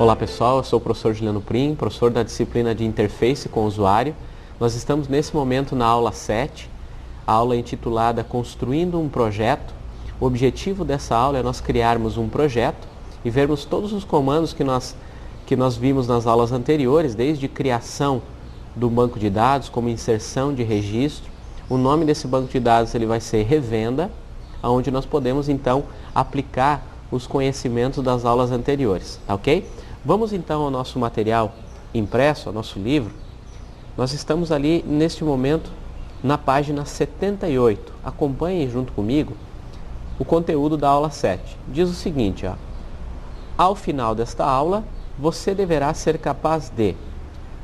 Olá pessoal, eu sou o professor Juliano Prim, professor da disciplina de Interface com o Usuário. Nós estamos nesse momento na aula 7, a aula intitulada Construindo um Projeto. O objetivo dessa aula é nós criarmos um projeto e vermos todos os comandos que nós vimos nas aulas anteriores, desde criação do banco de dados, como inserção de registro. O nome desse banco de dados ele vai ser Revenda, onde nós podemos então aplicar os conhecimentos das aulas anteriores, tá ok? Vamos então ao nosso material impresso, ao nosso livro. Nós estamos ali neste momento na página 78. Acompanhem junto comigo o conteúdo da aula 7. Diz o seguinte, ó: ao final desta aula, você deverá ser capaz de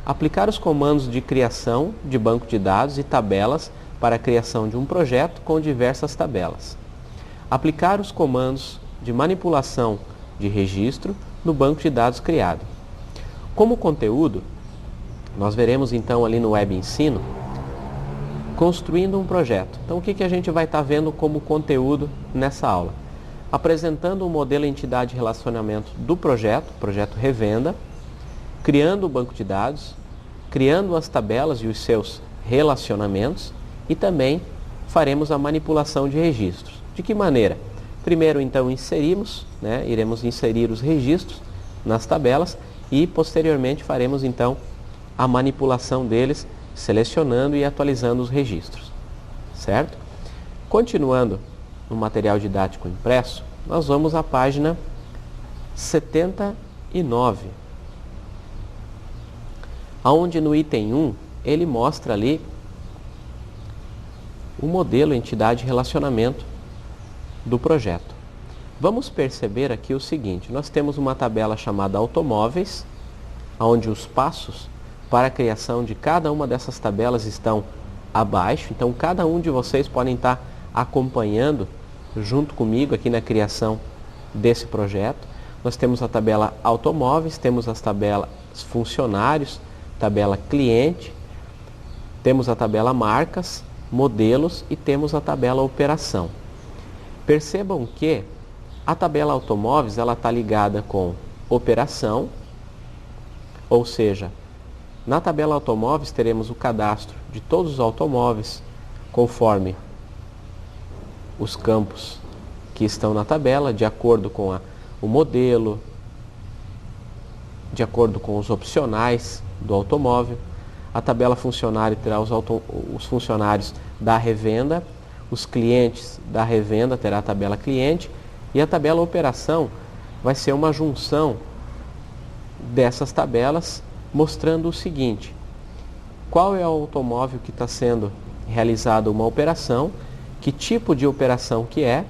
aplicar os comandos de criação de banco de dados e tabelas para a criação de um projeto com diversas tabelas. Aplicar os comandos de manipulação de registro no banco de dados criado. Como conteúdo, nós veremos então ali no Web Ensino, construindo um projeto. Então o que a gente vai estar vendo como conteúdo nessa aula? Apresentando o modelo entidade relacionamento do projeto Revenda, criando o banco de dados, criando as tabelas e os seus relacionamentos e também faremos a manipulação de registros. De que maneira? Primeiro, então, iremos inserir os registros nas tabelas e, posteriormente, faremos, então, a manipulação deles, selecionando e atualizando os registros, certo? Continuando no material didático impresso, nós vamos à página 79, onde no item 1, ele mostra ali o modelo entidade relacionamento do projeto. Vamos perceber aqui o seguinte: nós temos uma tabela chamada automóveis, onde os passos para a criação de cada uma dessas tabelas estão abaixo. Então cada um de vocês podem estar acompanhando junto comigo aqui na criação desse projeto. Nós temos a tabela automóveis, temos as tabelas funcionários, tabela cliente, temos a tabela marcas, modelos e temos a tabela operação. Percebam que a tabela automóveis ela está ligada com operação, ou seja, na tabela automóveis teremos o cadastro de todos os automóveis conforme os campos que estão na tabela, de acordo com o modelo, de acordo com os opcionais do automóvel. A tabela funcionário terá os funcionários da revenda, os clientes da revenda terá a tabela cliente e a tabela operação vai ser uma junção dessas tabelas, mostrando o seguinte: qual é o automóvel que está sendo realizada uma operação, que tipo de operação que é,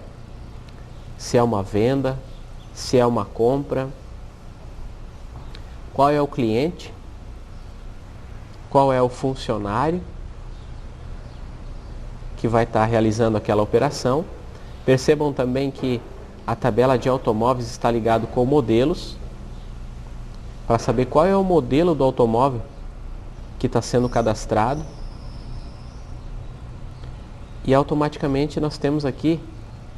se é uma venda, se é uma compra, qual é o cliente, qual é o funcionário que vai estar realizando aquela operação. Percebam também que a tabela de automóveis está ligada com modelos, para saber qual é o modelo do automóvel que está sendo cadastrado. E automaticamente nós temos aqui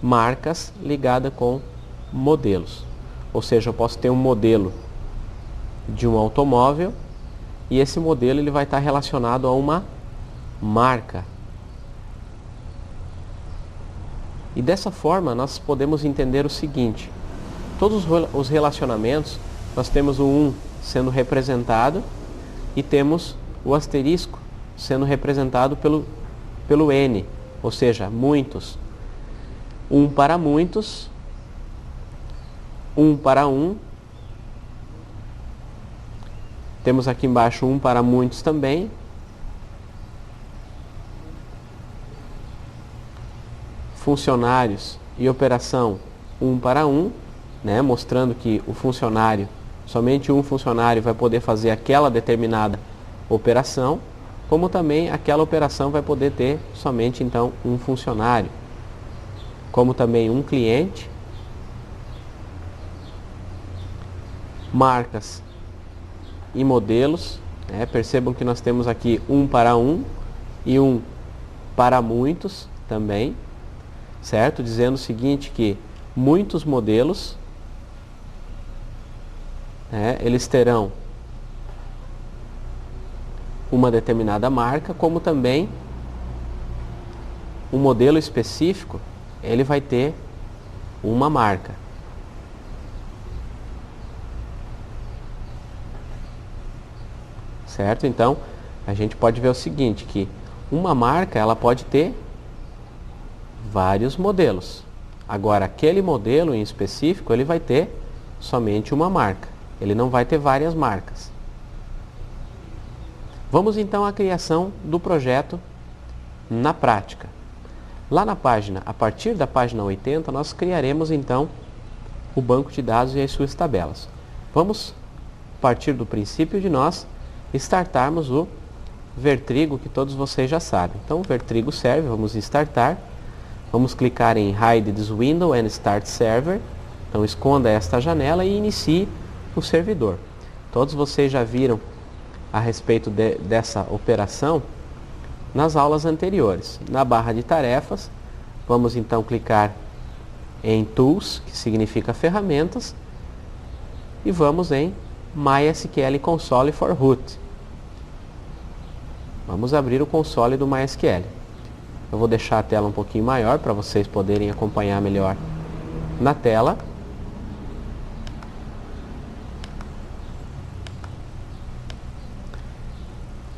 marcas ligadas com modelos. Ou seja, eu posso ter um modelo de um automóvel e esse modelo ele vai estar relacionado a uma marca. E dessa forma nós podemos entender o seguinte: todos os relacionamentos, nós temos o 1 sendo representado e temos o asterisco sendo representado pelo N, ou seja, muitos. 1 para muitos, 1 para 1. Temos aqui embaixo 1 para muitos também. Funcionários e operação 1 para 1, mostrando que o funcionário, somente um funcionário vai poder fazer aquela determinada operação, como também aquela operação vai poder ter somente então um funcionário, como também um cliente. Marcas e modelos, percebam que nós temos aqui 1 para 1 e 1 para muitos também, certo? Dizendo o seguinte, que muitos modelos né, eles terão uma determinada marca, como também um modelo específico, ele vai ter uma marca. Certo? Então, a gente pode ver o seguinte, que uma marca, ela pode ter vários modelos. Agora, aquele modelo em específico, ele vai ter somente uma marca. Ele não vai ter várias marcas. Vamos então à criação do projeto na prática. Lá na página, a partir da página 80, nós criaremos então o banco de dados e as suas tabelas. Vamos partir do princípio de nós startarmos o Vertrigo, que todos vocês já sabem. Então o Vertrigo serve, vamos startar. Vamos clicar em Hide this window and Start Server. Então esconda esta janela e inicie o servidor. Todos vocês já viram a respeito dessa operação nas aulas anteriores. Na barra de tarefas, vamos então clicar em Tools, que significa ferramentas, e vamos em MySQL Console for Root. Vamos abrir o console do MySQL. Eu vou deixar a tela um pouquinho maior para vocês poderem acompanhar melhor na tela.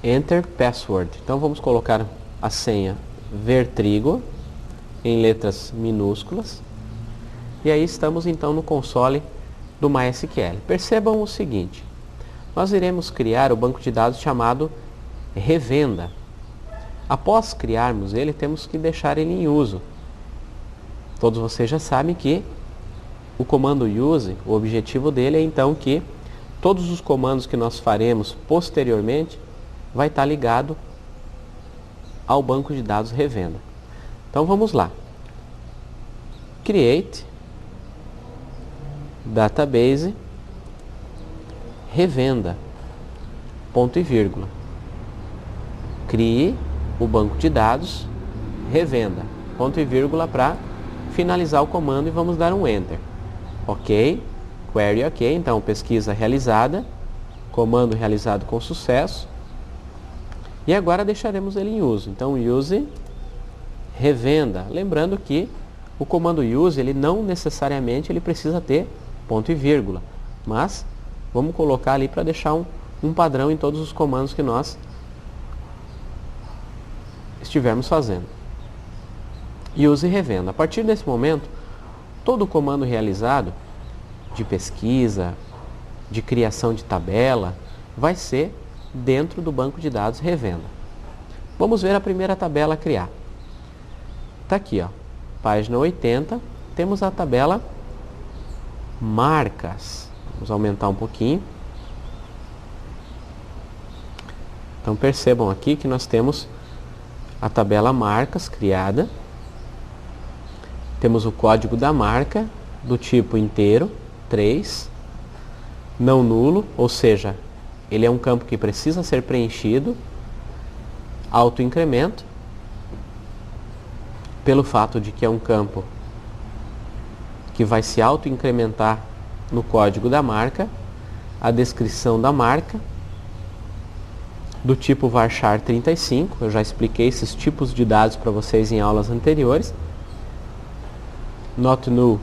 Enter Password. Então vamos colocar a senha Vertrigo em letras minúsculas. E aí estamos então no console do MySQL. Percebam o seguinte, nós iremos criar o banco de dados chamado Revenda. Após criarmos ele, temos que deixar ele em uso. Todos vocês já sabem que o comando use, o objetivo dele é então que todos os comandos que nós faremos posteriormente vai estar ligado ao banco de dados Revenda. Então vamos lá. Create Database Revenda, ponto e vírgula. Crie o banco de dados Revenda, ponto e vírgula, para finalizar o comando, e vamos dar um Enter. Ok, query ok, então pesquisa realizada, comando realizado com sucesso, e agora deixaremos ele em uso. Então use Revenda, lembrando que o comando use, ele não necessariamente ele precisa ter ponto e vírgula, mas vamos colocar ali para deixar um padrão em todos os comandos que nós estivermos fazendo. Use Revenda. A partir desse momento, todo comando realizado de pesquisa, de criação de tabela, vai ser dentro do banco de dados Revenda. Vamos ver a primeira tabela a criar. Está aqui, ó, página 80, temos a tabela Marcas. Vamos aumentar um pouquinho. Então percebam aqui que nós temos a tabela Marcas criada. Temos o código da marca do tipo inteiro, 3, não nulo, ou seja, ele é um campo que precisa ser preenchido, autoincremento, pelo fato de que é um campo que vai se autoincrementar no código da marca, a descrição da marca, do tipo varchar 35, eu já expliquei esses tipos de dados para vocês em aulas anteriores. Not null,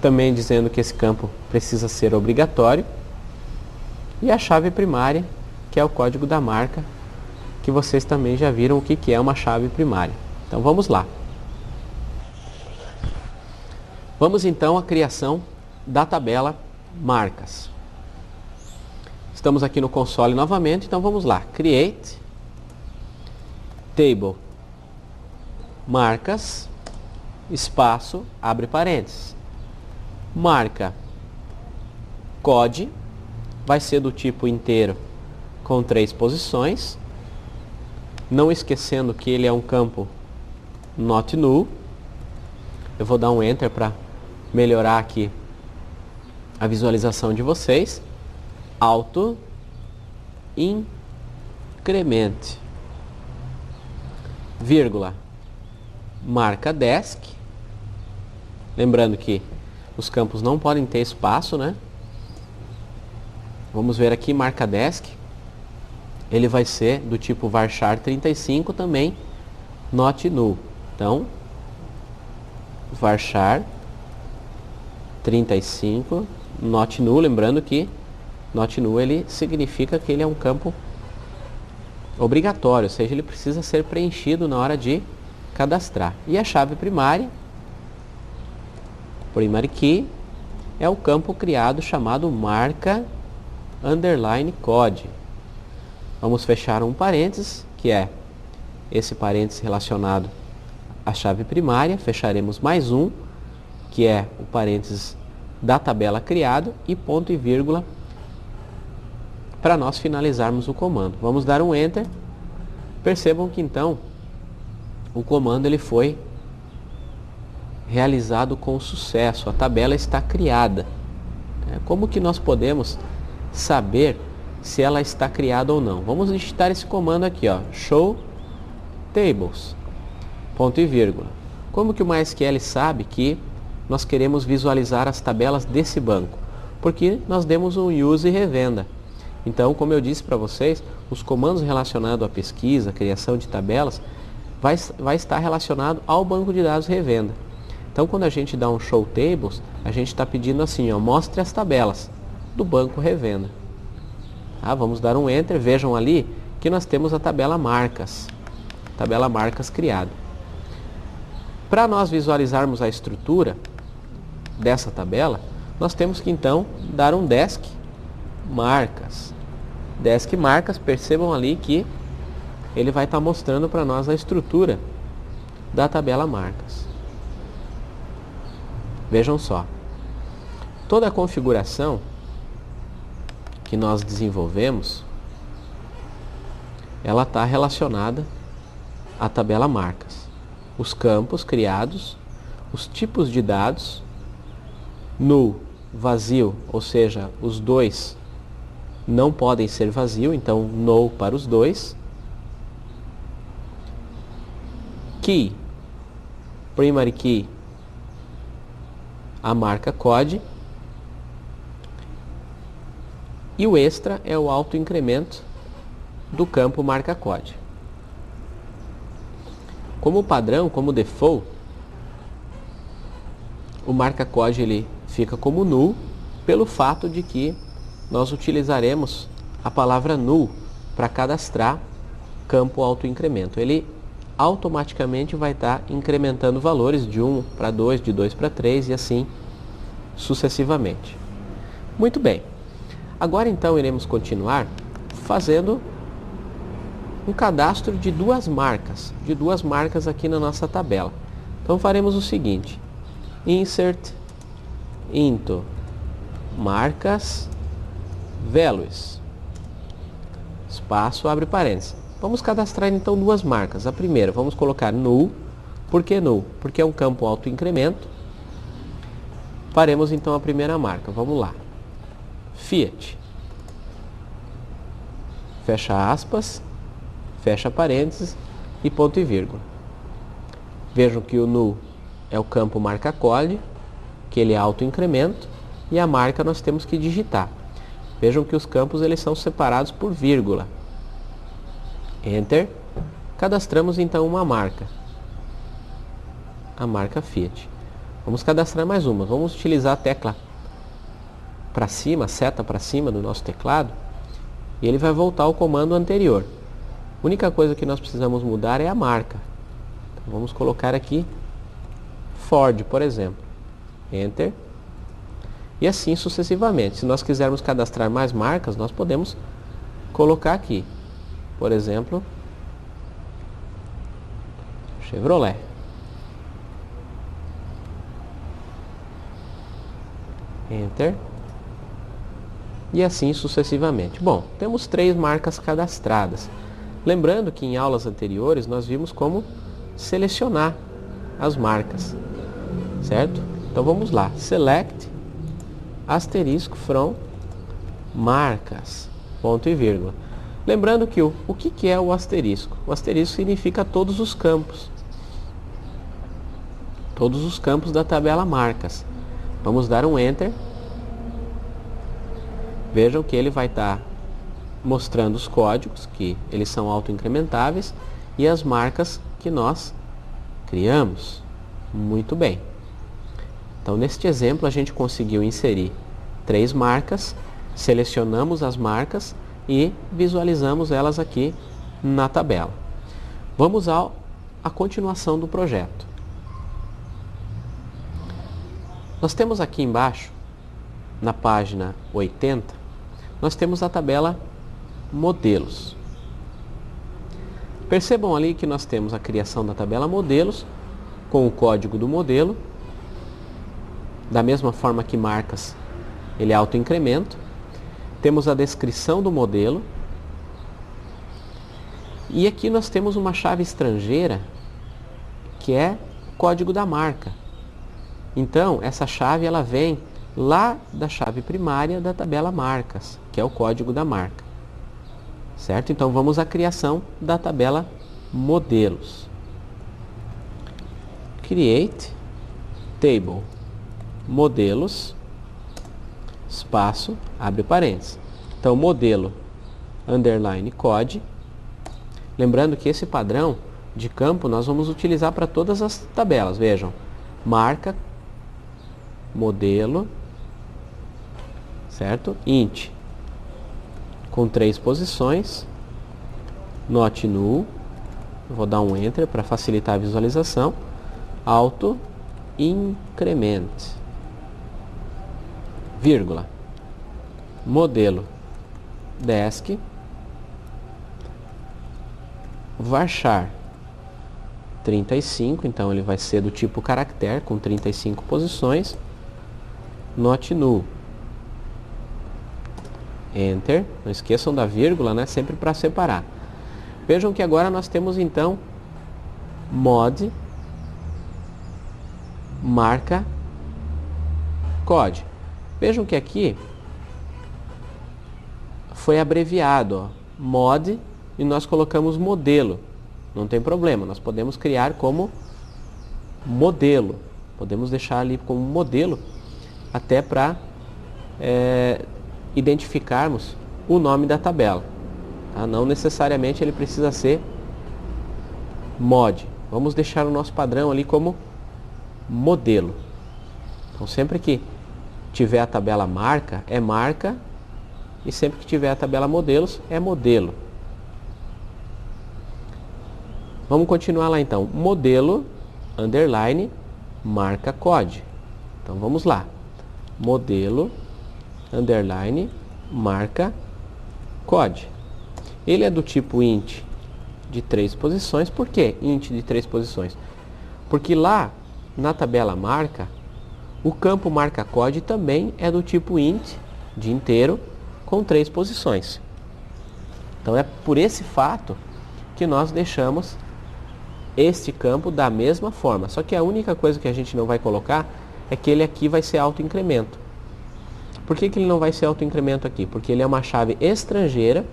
também dizendo que esse campo precisa ser obrigatório. E a chave primária, que é o código da marca, que vocês também já viram o que é uma chave primária. Então vamos lá. Vamos então à criação da tabela Marcas. Estamos aqui no console novamente, então vamos lá. Create Table Marcas, espaço, abre parênteses. Marca code, vai ser do tipo inteiro com 3 posições. Não esquecendo que ele é um campo not null. Eu vou dar um Enter para melhorar aqui a visualização de vocês. Auto incremente, vírgula, marca desk. Lembrando que os campos não podem ter espaço, né? Vamos ver aqui, marca desk. Ele vai ser do tipo varchar 35 também, not null. Então, varchar 35, not null, lembrando que not null ele significa que ele é um campo obrigatório, ou seja, ele precisa ser preenchido na hora de cadastrar. E a chave primária, primary key, é o campo criado chamado marca underline code. Vamos fechar um parênteses, que é esse parênteses relacionado à chave primária. Fecharemos mais um, que é o parênteses da tabela criado, e ponto e vírgula para nós finalizarmos o comando. Vamos dar um Enter. Percebam que então o comando ele foi realizado com sucesso. A tabela está criada. Como que nós podemos saber se ela está criada ou não? Vamos digitar esse comando aqui, ó, show tables, ponto e vírgula. Como que o MySQL sabe que nós queremos visualizar as tabelas desse banco? Porque nós demos um use e revenda. Então, como eu disse para vocês, os comandos relacionados à pesquisa, criação de tabelas, vai estar relacionado ao banco de dados revenda. Então, quando a gente dá um show tables, a gente está pedindo assim, ó, mostre as tabelas do banco revenda. Vamos dar um Enter. Vejam ali que nós temos a tabela marcas criada. Para nós visualizarmos a estrutura dessa tabela, nós temos que então dar um desk marcas. Desk marcas, percebam ali que ele vai estar mostrando para nós a estrutura da tabela marcas. Vejam só, toda a configuração que nós desenvolvemos, ela está relacionada à tabela marcas. Os campos criados, os tipos de dados, null, vazio, ou seja, os dois não podem ser vazio, então null para os dois. Key, primary key, a marca code. E o extra é o autoincremento do campo marca code. Como padrão, como default, o marca code ele fica como null, pelo fato de que nós utilizaremos a palavra null para cadastrar campo autoincremento. Ele automaticamente vai estar incrementando valores de 1 para 2, de 2 para 3 e assim sucessivamente. Muito bem. Agora então iremos continuar fazendo um cadastro de duas marcas aqui na nossa tabela. Então faremos o seguinte: insert into marcas values, espaço, abre parênteses. Vamos cadastrar então duas marcas. A primeira, vamos colocar null. Por que null? Porque é um campo autoincremento. Faremos então a primeira marca. Vamos lá. Fiat. Fecha aspas, fecha parênteses e ponto e vírgula. Vejam que o null é o campo marca code, que ele é autoincremento, e a marca nós temos que digitar. Vejam que os campos eles são separados por vírgula. Enter. Cadastramos então uma marca. A marca Fiat. Vamos cadastrar mais uma. Vamos utilizar a tecla para cima, seta para cima do nosso teclado, e ele vai voltar ao comando anterior. A única coisa que nós precisamos mudar é a marca. Então, vamos colocar aqui Ford, por exemplo. Enter. E assim sucessivamente. Se nós quisermos cadastrar mais marcas, nós podemos colocar aqui. Por exemplo, Chevrolet. Enter. E assim sucessivamente. Bom, temos 3 marcas cadastradas. Lembrando que em aulas anteriores nós vimos como selecionar as marcas, certo? Então vamos lá. Select asterisco from marcas, ponto e vírgula. Lembrando que o que é o asterisco? O asterisco significa todos os campos. Todos os campos da tabela marcas. Vamos dar um Enter. Vejam que ele vai estar mostrando os códigos, que eles são autoincrementáveis, e as marcas que nós criamos. Muito bem. Então, neste exemplo, a gente conseguiu inserir 3 marcas, selecionamos as marcas e visualizamos elas aqui na tabela. Vamos à continuação do projeto. Nós temos aqui embaixo, na página 80, nós temos a tabela modelos. Percebam ali que nós temos a criação da tabela modelos com o código do modelo, da mesma forma que marcas, ele é autoincremento. Temos a descrição do modelo. E aqui nós temos uma chave estrangeira, que é o código da marca. Então, essa chave ela vem lá da chave primária da tabela marcas, que é o código da marca. Certo? Então, vamos à criação da tabela modelos. Create Table Modelos, espaço, abre parênteses. Então, modelo, underline, code. Lembrando que esse padrão de campo nós vamos utilizar para todas as tabelas. Vejam, marca, modelo, certo? Int, com 3 posições, not null, vou dar um enter para facilitar a visualização, auto, increment, vírgula, modelo, desk, varchar 35, então ele vai ser do tipo caractere, com 35 posições, not null, enter, não esqueçam da vírgula, né, sempre para separar. Vejam que agora nós temos então mod marca code. Vejam que aqui foi abreviado, ó, mod, e nós colocamos modelo. Não tem problema, nós podemos criar como modelo. Podemos deixar ali como modelo, até para identificarmos o nome da tabela. Tá? Não necessariamente ele precisa ser mod. Vamos deixar o nosso padrão ali como modelo. Então, sempre que tiver a tabela marca, é marca, e sempre que tiver a tabela modelos, é modelo. Vamos continuar lá então. Modelo, underline, marca code. Então vamos lá. Modelo, underline, marca code. Ele é do tipo int de 3 posições. Por que int de 3 posições? Porque lá na tabela marca, o campo marca code também é do tipo int de inteiro com 3 posições. Então é por esse fato que nós deixamos este campo da mesma forma. Só que a única coisa que a gente não vai colocar é que ele aqui vai ser autoincremento. Por que ele não vai ser autoincremento aqui? Porque ele é uma chave estrangeira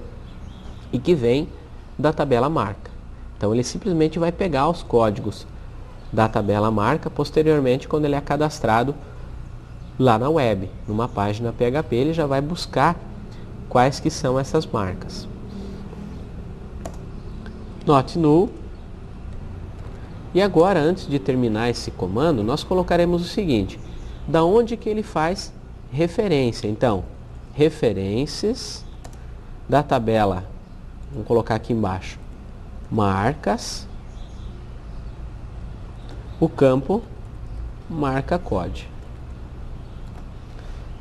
e que vem da tabela marca. Então ele simplesmente vai pegar os códigos da tabela marca posteriormente, quando ele é cadastrado lá na web, numa página PHP, ele já vai buscar quais que são essas marcas. Not null. E agora, antes de terminar esse comando, nós colocaremos o seguinte: da onde que ele faz referência? Então, referências da tabela, vamos colocar aqui embaixo, marcas, o campo marca code.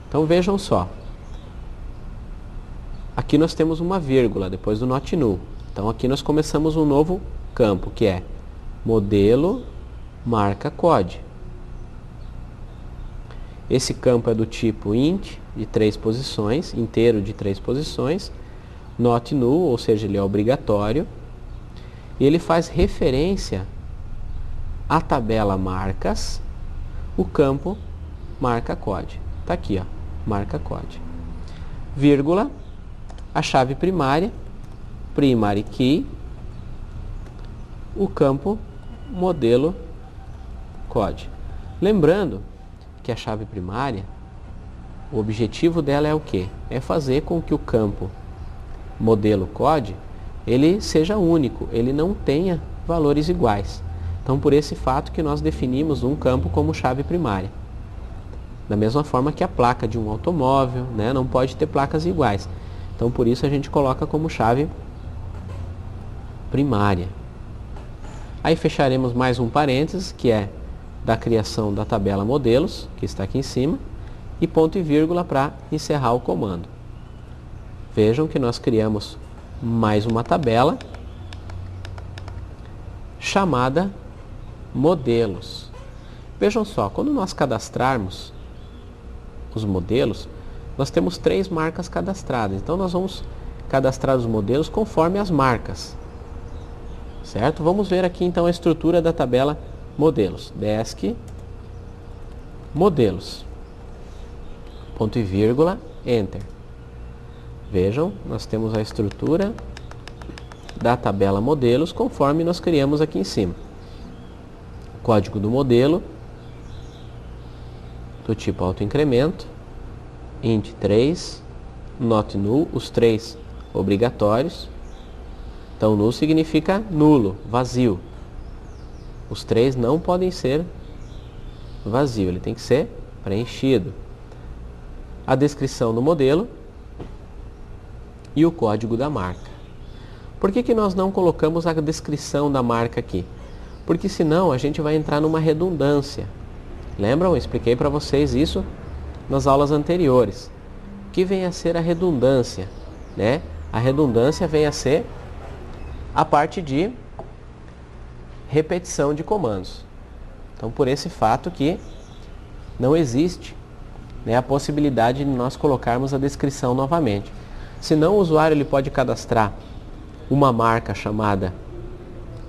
Então vejam só, aqui nós temos uma vírgula depois do not null. Então aqui nós começamos um novo campo, que é modelo marca code. Esse campo é do tipo int de 3 posições, inteiro de 3 posições, not null, ou seja, ele é obrigatório, e ele faz referência à tabela marcas, o campo marca code. Está aqui, ó, marca code. Vírgula, a chave primária, primary key, o campo modelo code. Lembrando que a chave primária, o objetivo dela é o quê? é fazer com que o campo modelo COD ele seja único, ele não tenha valores iguais. Então, por esse fato que nós definimos um campo como chave primária. Da mesma forma que a placa de um automóvel, né, não pode ter placas iguais. Então, por isso a gente coloca como chave primária. Aí fecharemos mais um parênteses, que é da criação da tabela modelos, que está aqui em cima, e ponto e vírgula para encerrar o comando. Vejam que nós criamos mais uma tabela chamada modelos. Vejam só, quando nós cadastrarmos os modelos, nós temos 3 marcas cadastradas. Então nós vamos cadastrar os modelos conforme as marcas. Certo? Vamos ver aqui então a estrutura da tabela modelos. Desk, modelos, ponto e vírgula, enter. Vejam, nós temos a estrutura da tabela modelos conforme nós criamos aqui em cima. Código do modelo, do tipo autoincremento, int 3, not null, os 3 obrigatórios. Então, null significa nulo, vazio. Os 3 não podem ser vazio, ele tem que ser preenchido. A descrição do modelo e o código da marca. Por que nós não colocamos a descrição da marca aqui? Porque senão a gente vai entrar numa redundância. Lembram? Eu expliquei para vocês isso nas aulas anteriores. O que vem a ser a redundância? Né? A redundância vem a ser a parte de repetição de comandos. Então, por esse fato que não existe, né, a possibilidade de nós colocarmos a descrição novamente. Senão, o usuário ele pode cadastrar uma marca chamada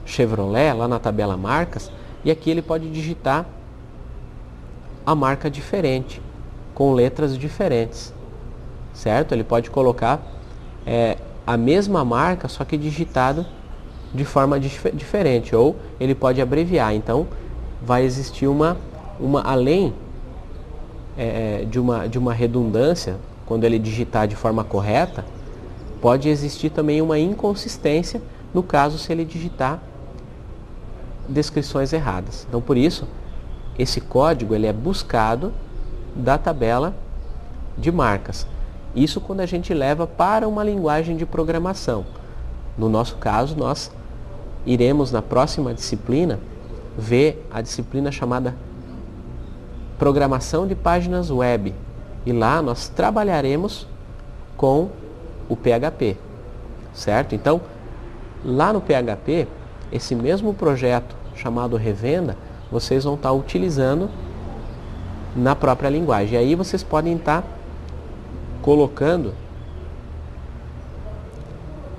Chevrolet, lá na tabela marcas, e aqui ele pode digitar a marca diferente, com letras diferentes, certo? Ele pode colocar a mesma marca, só que digitado de forma diferente, ou ele pode abreviar. Então, vai existir além de uma redundância, quando ele digitar de forma correta, pode existir também uma inconsistência no caso se ele digitar descrições erradas. Então, por isso, esse código ele é buscado da tabela de marcas. Isso quando a gente leva para uma linguagem de programação. No nosso caso, nós iremos na próxima disciplina ver a disciplina chamada Programação de Páginas Web. E lá nós trabalharemos com o PHP, certo? Então, lá no PHP, esse mesmo projeto chamado Revenda, vocês vão estar utilizando na própria linguagem. E aí vocês podem estar colocando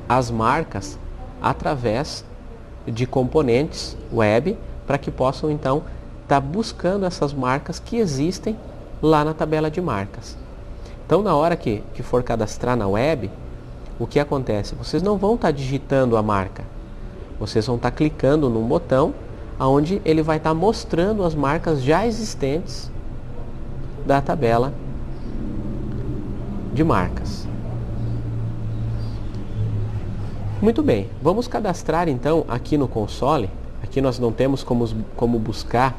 as marcas através de componentes web para que possam então estar buscando essas marcas que existem lá na tabela de marcas. Então, na hora que for cadastrar na web, o que acontece? Vocês não vão estar digitando a marca. Vocês vão estar clicando num botão onde ele vai estar mostrando as marcas já existentes da tabela de marcas. Muito bem, vamos cadastrar então aqui no console. Aqui nós não temos como buscar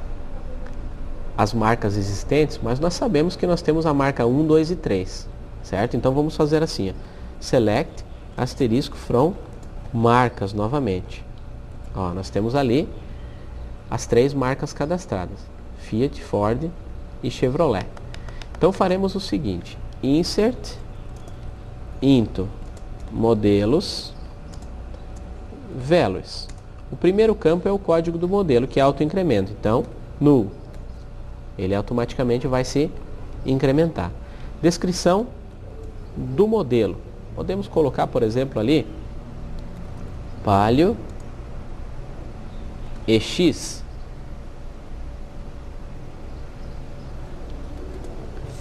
as marcas existentes, mas nós sabemos que nós temos a marca 1, 2 e 3, certo? Então vamos fazer assim, ó. Select, asterisco, from, marcas novamente. Ó, nós temos ali as 3 marcas cadastradas, Fiat, Ford e Chevrolet. Então faremos o seguinte, insert, into, modelos, values. O primeiro campo é o código do modelo, que é autoincremento. Então, null. Ele automaticamente vai se incrementar. Descrição do modelo. Podemos colocar, por exemplo, ali Palio EX.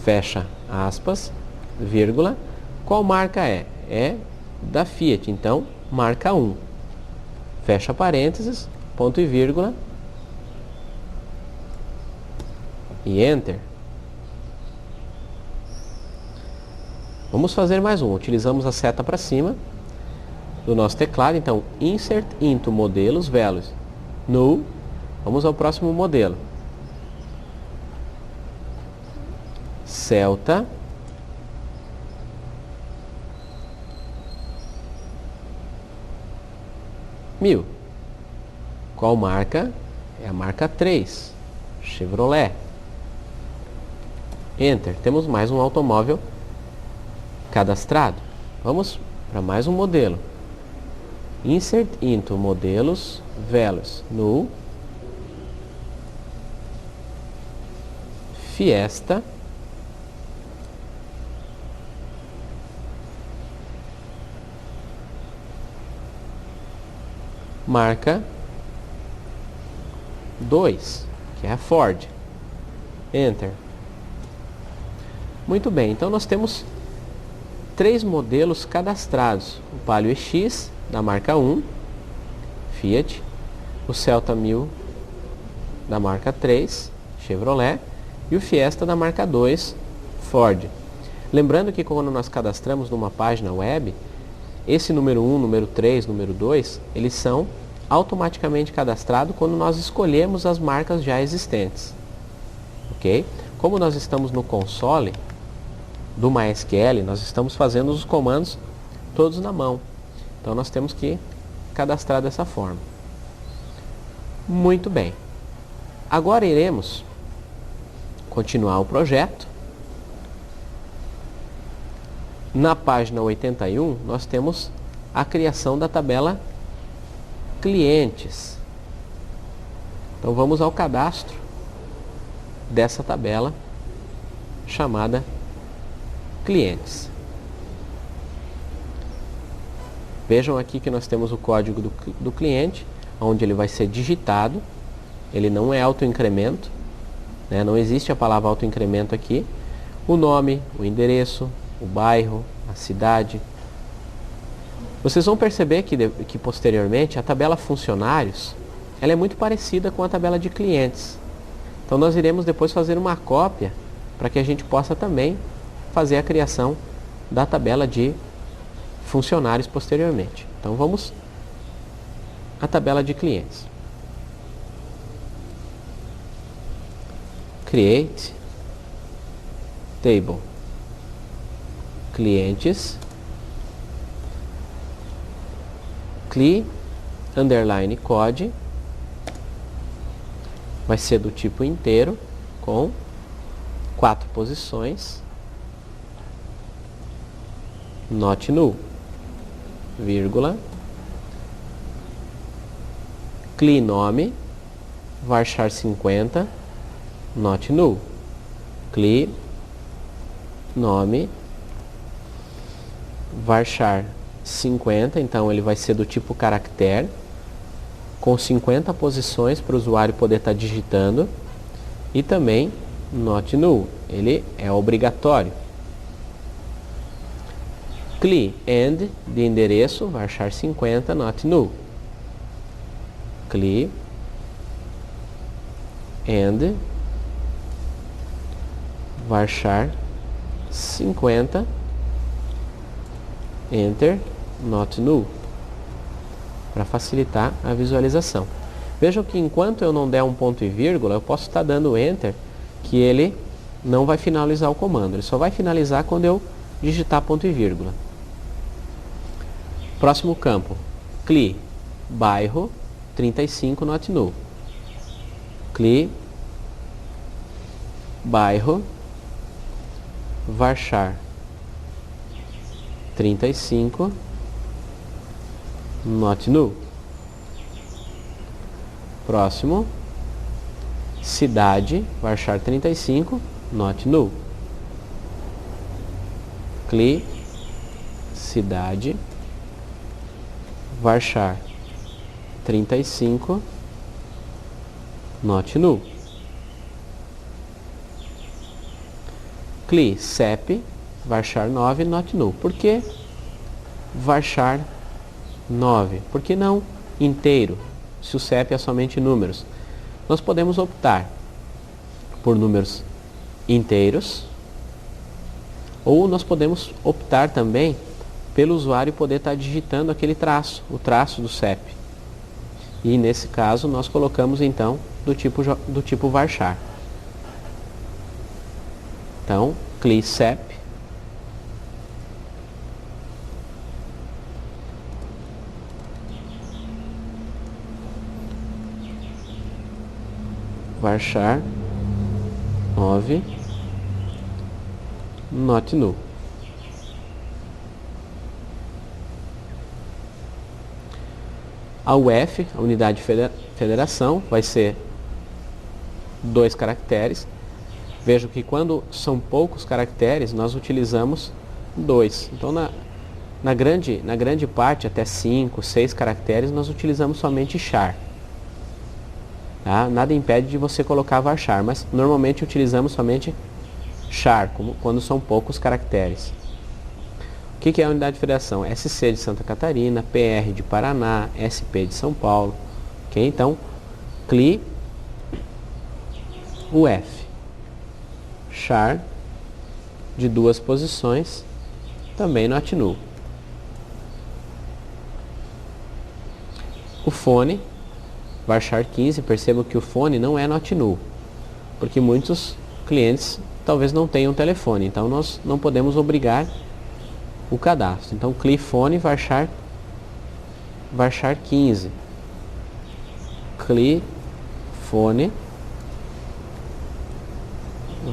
Fecha aspas, vírgula. Qual marca é? É da Fiat, então marca 1. Fecha parênteses, ponto e vírgula. E enter. Vamos fazer mais um. Utilizamos a seta para cima do nosso teclado. Então, Insert into modelos values. Null. Vamos ao próximo modelo. Celta. Mil. Qual marca? É a marca 3. Chevrolet. Enter. Temos mais um automóvel cadastrado. Vamos para mais um modelo. Insert into modelos values. Null. Fiesta. Marca 2, que é a Ford. Enter. Muito bem, então nós temos 3 modelos cadastrados. O Palio EX da marca 1, Fiat. O Celta 1000 da marca 3, Chevrolet. E o Fiesta da marca 2, Ford. Lembrando que quando nós cadastramos numa página web, esse número 1, número 3, número 2, eles são automaticamente cadastrados quando nós escolhemos as marcas já existentes. Ok? Como nós estamos no console do MySQL, nós estamos fazendo os comandos todos na mão. Então nós temos que cadastrar dessa forma. Muito bem. Agora iremos continuar o projeto. Na página 81, nós temos a criação da tabela clientes. Então vamos ao cadastro dessa tabela chamada clientes. Vejam aqui que nós temos o código do cliente, onde ele vai ser digitado. Ele não é autoincremento, né? Não existe a palavra autoincremento aqui. O nome, o endereço, o bairro, a cidade. Vocês vão perceber que posteriormente a tabela funcionários ela é muito parecida com a tabela de clientes. Então nós iremos depois fazer uma cópia para que a gente possa também fazer a criação da tabela de funcionários posteriormente. Então vamos à tabela de clientes. Create Table. Clientes, cli, underline code, vai ser do tipo inteiro, com 4 posições, not null, vírgula, cli nome, varchar 50, not null, cli nome, varchar 50, então ele vai ser do tipo caractere, com 50 posições para o usuário poder estar digitando, e também not null, ele é obrigatório. Cli end de endereço, varchar 50, not null. Cli end varchar 50, enter, not null, para facilitar a visualização. Vejam que enquanto eu não der um ponto e vírgula, eu posso estar dando enter, que ele não vai finalizar o comando, ele só vai finalizar quando eu digitar ponto e vírgula. Próximo campo, cli, bairro, 35, not null. Cli, bairro, varchar 35, not null. Próximo, cidade, varchar 35, not null. Cli, cidade, varchar 35, not null. Cli, CEP, varchar 9, not null. Por que varchar 9? Por que não inteiro, se o CEP é somente números? Nós podemos optar por números inteiros Ou nós podemos optar também pelo usuário poder estar digitando aquele traço, o traço do CEP. E nesse caso nós colocamos então do tipo varchar. Então, CLI CEP. Varchar 9 not null. A UF, a unidade de federação, vai ser 2 caracteres. Vejo que quando são poucos caracteres, nós utilizamos 2. Então, na grande parte, até 5, 6 caracteres, nós utilizamos somente char. Tá? Nada impede de você colocar varchar, mas normalmente utilizamos somente char, quando são poucos caracteres. O que é a unidade de federação? SC de Santa Catarina, PR de Paraná, SP de São Paulo. Okay? Então, CLI UF. Char de 2 posições, também not null. O fone, varchar 15, percebam que o fone não é not null, porque muitos clientes talvez não tenham telefone, então nós não podemos obrigar o cadastro. Então, CLI fone varchar 15. CLI fone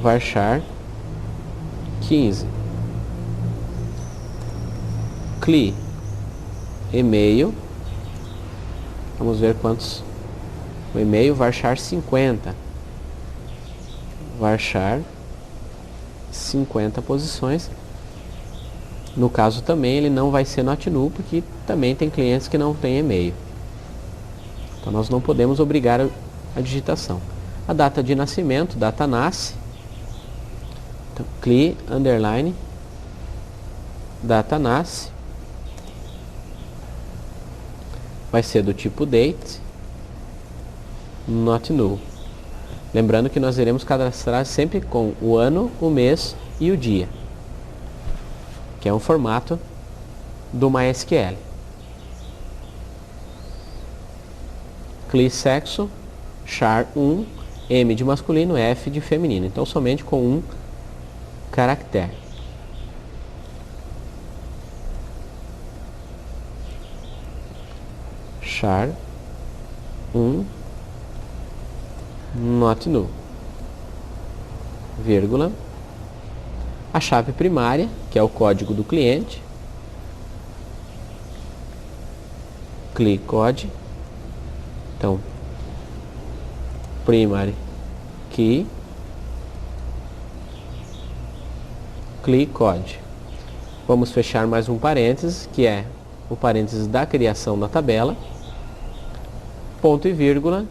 varchar 15. CLI e-mail, vamos ver quantos. O e-mail varchar 50. Varchar 50 posições. No caso também ele não vai ser not null, porque também tem clientes que não têm e-mail. Então nós não podemos obrigar a digitação. A data de nascimento, data nasce. Então, CLI underline data nasce. Vai ser do tipo date, not null. Lembrando que nós iremos cadastrar sempre com o ano, o mês e o dia, que é um formato do MySQL. CLI sexo, char 1, M de masculino, F de feminino. Então somente com um caractere. Char 1 not null, vírgula, a chave primária, que é o código do cliente, CLI code, então primary key, CLI code. Vamos fechar mais um parênteses, que é o parênteses da criação da tabela, ponto e vírgula.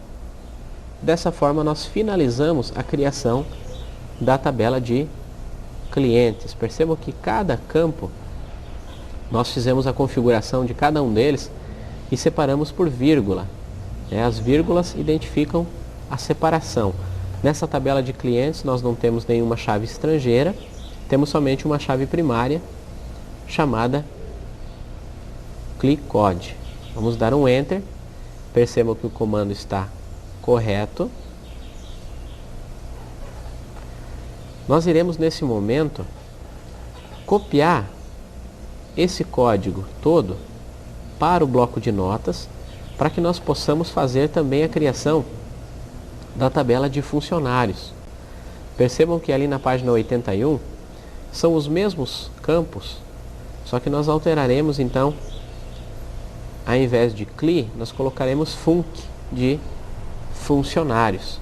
Dessa forma nós finalizamos a criação da tabela de clientes. Percebam que cada campo nós fizemos a configuração de cada um deles e separamos por vírgula. As vírgulas identificam a separação. Nessa tabela de clientes nós não temos nenhuma chave estrangeira, temos somente uma chave primária chamada CLI code. Vamos dar um enter. Percebam que o comando está correto. Nós iremos nesse momento copiar esse código todo para o bloco de notas, para que nós possamos fazer também a criação da tabela de funcionários. Percebam que ali na página 81 são os mesmos campos, só que nós alteraremos então, ao invés de CLI, nós colocaremos func de funcionários.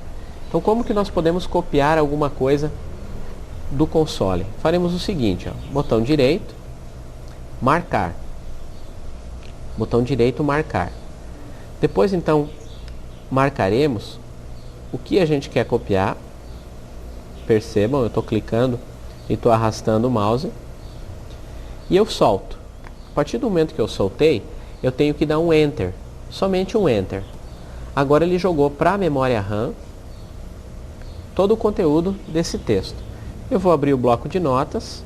Então como que nós podemos copiar alguma coisa do console? Faremos o seguinte, botão direito, marcar. Botão direito, marcar. Depois então marcaremos o que a gente quer copiar. Percebam, eu estou clicando e estou arrastando o mouse. E eu solto. A partir do momento que eu soltei, eu tenho que dar um Enter. Somente um Enter. Agora ele jogou para a memória RAM todo o conteúdo desse texto. Eu vou abrir o bloco de notas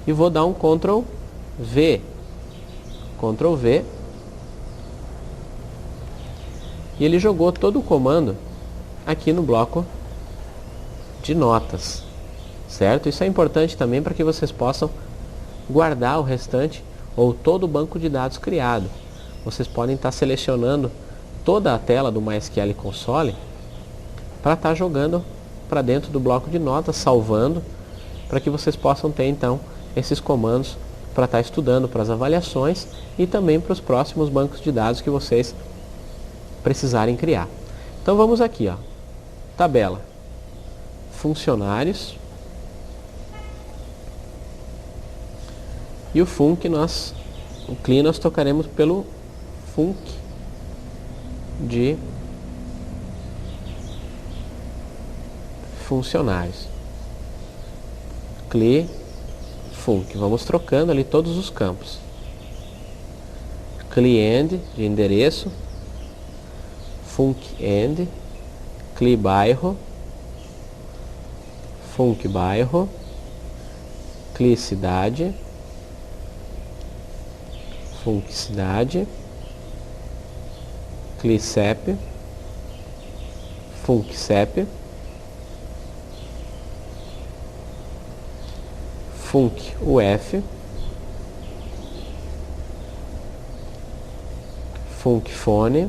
e vou dar um Ctrl V. Ctrl V. E ele jogou todo o comando aqui no bloco de notas, certo? Isso é importante também para que vocês possam guardar o restante ou todo o banco de dados criado. Vocês podem estar selecionando toda a tela do MySQL Console para estar jogando para dentro do bloco de notas, salvando, para que vocês possam ter então esses comandos para estar estudando para as avaliações e também para os próximos bancos de dados que vocês precisarem criar. Então vamos aqui, ó, tabela, funcionários, e o func o clean nós tocaremos pelo func de funcionários, clean, func, vamos trocando ali todos os campos, clean de endereço, func end, clean bairro, func bairro, clean cidade, func cidade, clean CEP, func CEP, func UF, func fone,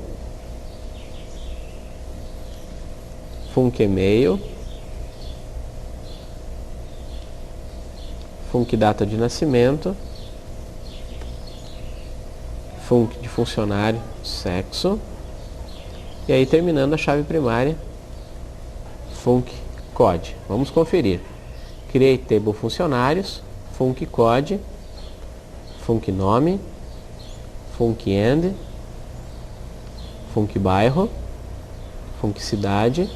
func e-mail, func data de nascimento, func de funcionário, sexo, e aí terminando a chave primária, func code. Vamos conferir. Create table funcionários, func code, func nome, func end, func bairro, func cidade,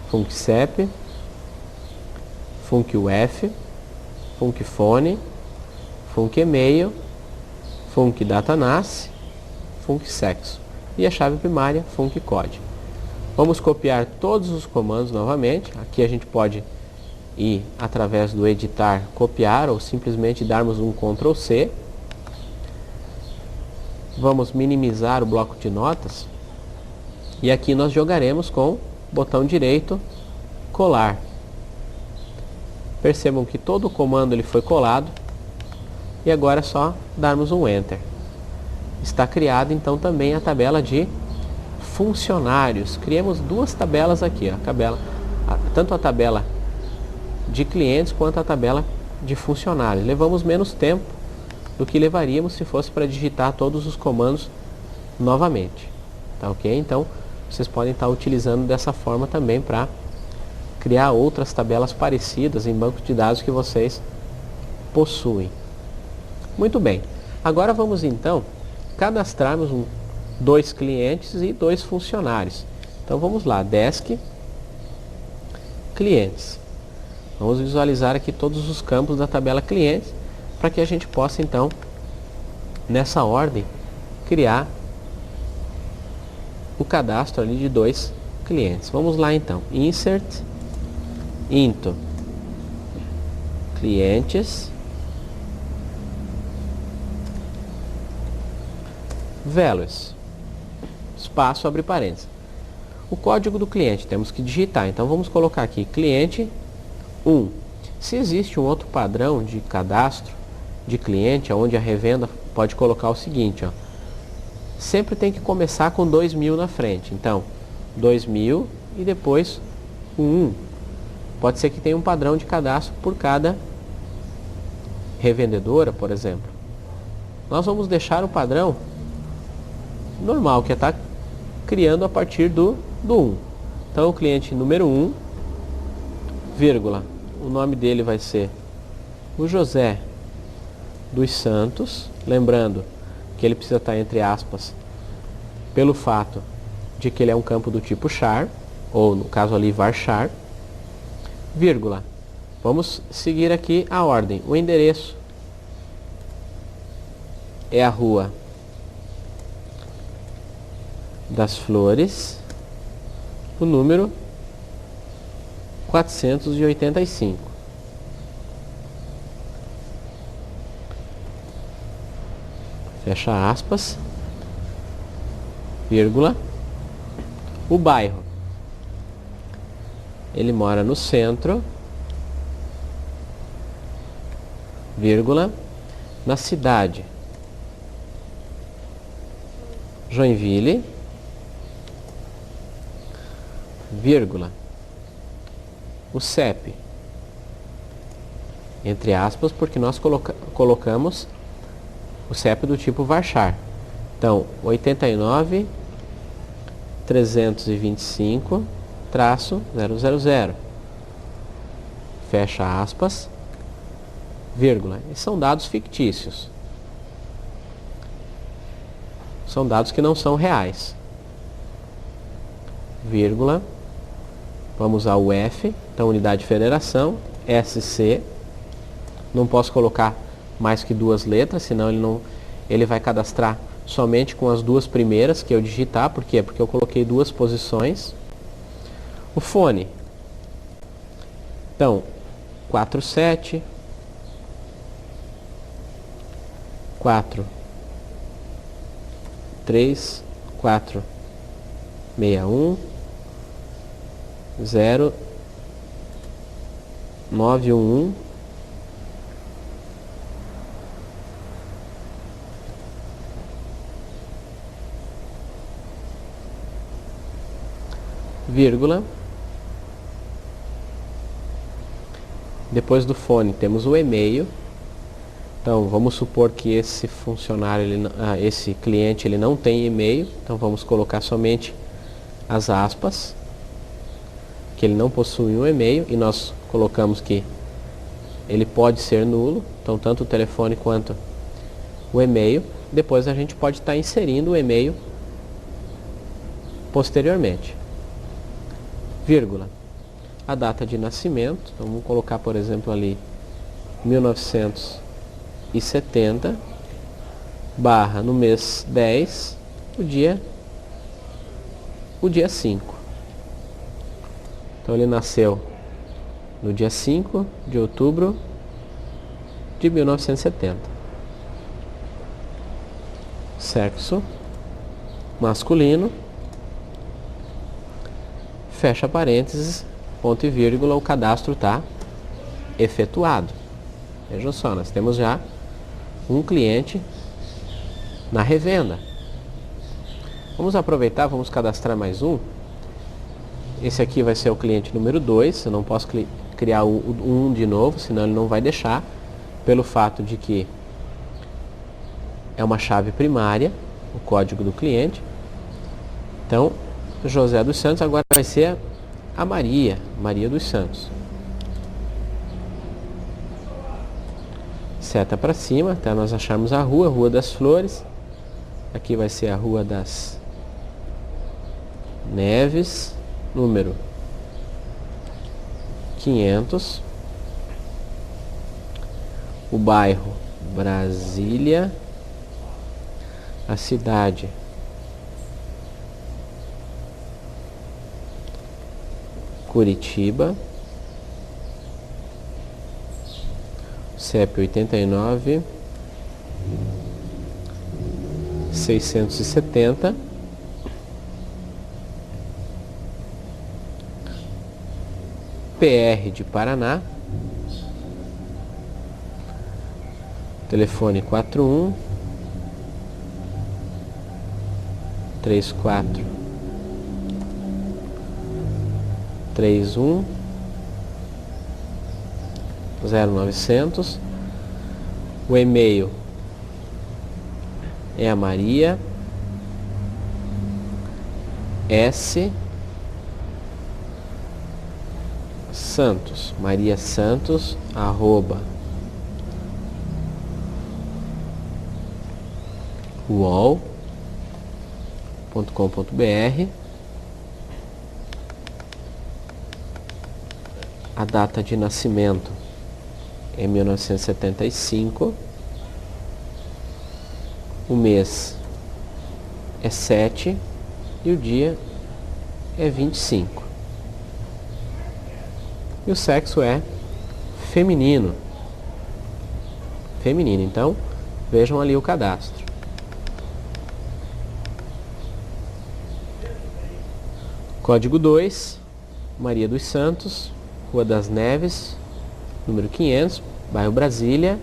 func CEP, func UF, func fone, func e-mail, func data nasce, func sexo e a chave primária func code. Vamos copiar todos os comandos novamente. Aqui a gente pode ir através do editar, copiar ou simplesmente darmos um Ctrl C. Vamos minimizar o bloco de notas e aqui nós jogaremos com o botão direito colar. Percebam que todo o comando ele foi colado e agora é só darmos um Enter. Está criada então também a tabela de funcionários. Criamos duas tabelas aqui, tanto a tabela de clientes quanto a tabela de funcionários. Levamos menos tempo do que levaríamos se fosse para digitar todos os comandos novamente. Tá ok? Então vocês podem estar utilizando dessa forma também para criar outras tabelas parecidas em bancos de dados que vocês possuem. Muito bem. Agora vamos então cadastrarmos dois clientes e dois funcionários. Então vamos lá, desk, clientes. Vamos visualizar aqui todos os campos da tabela clientes para que a gente possa então, nessa ordem, criar o cadastro ali de dois clientes. Vamos lá então, insert into clientes values, espaço, abre parênteses. O código do cliente temos que digitar, então vamos colocar aqui cliente 1. Se existe um outro padrão de cadastro de cliente, onde a revenda pode colocar o seguinte, ó, sempre tem que começar com 2000 na frente, então 2000 e depois o 1. Pode ser que tenha um padrão de cadastro por cada revendedora, por exemplo. Nós vamos deixar o padrão normal, que é estar criando a partir do 1. Então o cliente número 1, vírgula, o nome dele vai ser o José dos Santos, lembrando que ele precisa estar entre aspas pelo fato de que ele é um campo do tipo char, ou no caso ali varchar, vírgula. Vamos seguir aqui a ordem. O endereço é a Rua das Flores, o número 485. fecha aspas, vírgula. O bairro, ele mora no centro, vírgula. Na cidade, Joinville, vírgula. O CEP, entre aspas, porque nós colocamos o CEP do tipo varchar. Então, 89 325 -000. Fecha aspas, vírgula. E são dados fictícios. São dados que não são reais. Vírgula. Vamos ao F, então unidade de federação, SC. Não posso colocar mais que duas letras, senão ele vai cadastrar somente com as duas primeiras que eu digitar. Por quê? Porque eu coloquei duas posições. O fone, então, 47 4 3 4 61 0 911 vírgula. Depois do fone temos o e-mail. Então vamos supor que esse funcionário, esse cliente, ele não tem e-mail. Então vamos colocar somente as aspas, que ele não possui um e-mail, e nós colocamos que ele pode ser nulo. Então tanto o telefone quanto o e-mail. Depois a gente pode estar inserindo o e-mail posteriormente. Vírgula. A data de nascimento, então vamos colocar, por exemplo, ali 1970, barra no mês 10, o dia 5. Então ele nasceu no dia 5 de outubro de 1970. Sexo masculino. Fecha parênteses, ponto e vírgula, o cadastro está efetuado. Vejam só, nós temos já um cliente na revenda. Vamos aproveitar, vamos cadastrar mais um. Esse aqui vai ser o cliente número 2, eu não posso criar um de novo, senão ele não vai deixar, pelo fato de que é uma chave primária, o código do cliente. Então, José dos Santos agora vai ser a Maria dos Santos. Seta para cima até nós acharmos a Rua das Flores. Aqui vai ser a Rua das Neves, número 500. O bairro Brasília. A cidade Curitiba. CEP 89 670. PR de Paraná. Telefone 41 34 31 0900. O e-mail é a Maria S Santos, Maria Santos @uol.com.br. A data de nascimento é 1975. O mês é 7 e o dia é 25. E o sexo é feminino. Então, vejam ali o cadastro. Código 2, Maria dos Santos, Rua das Neves, número 500, bairro Brasília,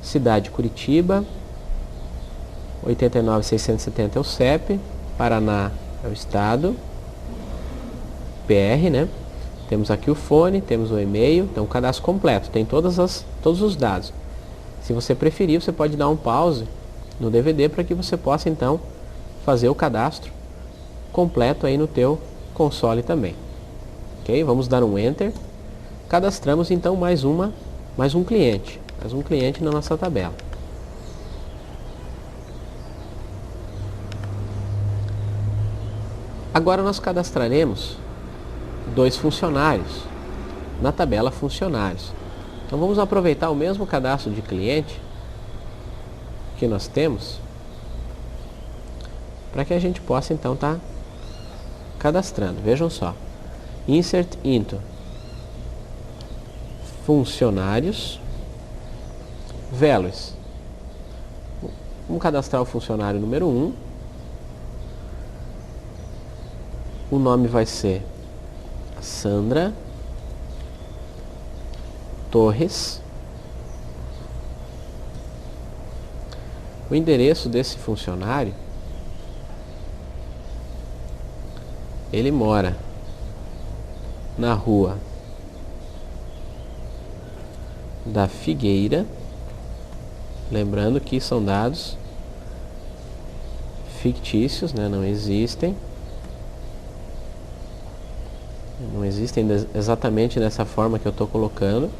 cidade Curitiba, 89.670 é o CEP, Paraná é o estado, PR, né? Temos aqui o fone, temos o e-mail, então o cadastro completo, tem todos os dados. Se você preferir, você pode dar um pause no DVD para que você possa então fazer o cadastro completo aí no teu console também. Ok? Vamos dar um Enter. Cadastramos então mais um cliente na nossa tabela. Agora nós cadastraremos 2 funcionários na tabela funcionários. Então vamos aproveitar o mesmo cadastro de cliente que nós temos para que a gente possa então estar cadastrando. Vejam só. Insert into funcionários values. Vamos cadastrar o funcionário número 1. O nome vai ser Sandra Torres. O endereço desse funcionário, ele mora na Rua da Figueira. Lembrando que são dados fictícios, né? Não existem exatamente dessa forma que eu estou colocando,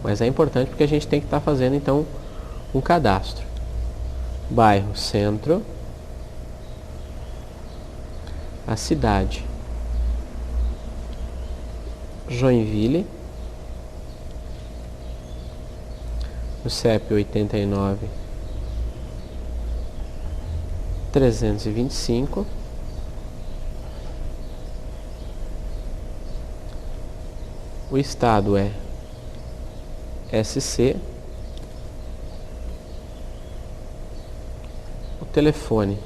mas é importante porque a gente tem que estar fazendo então um cadastro. Bairro Centro, a cidade Joinville, o CEP 89.325, o estado é SC, o telefone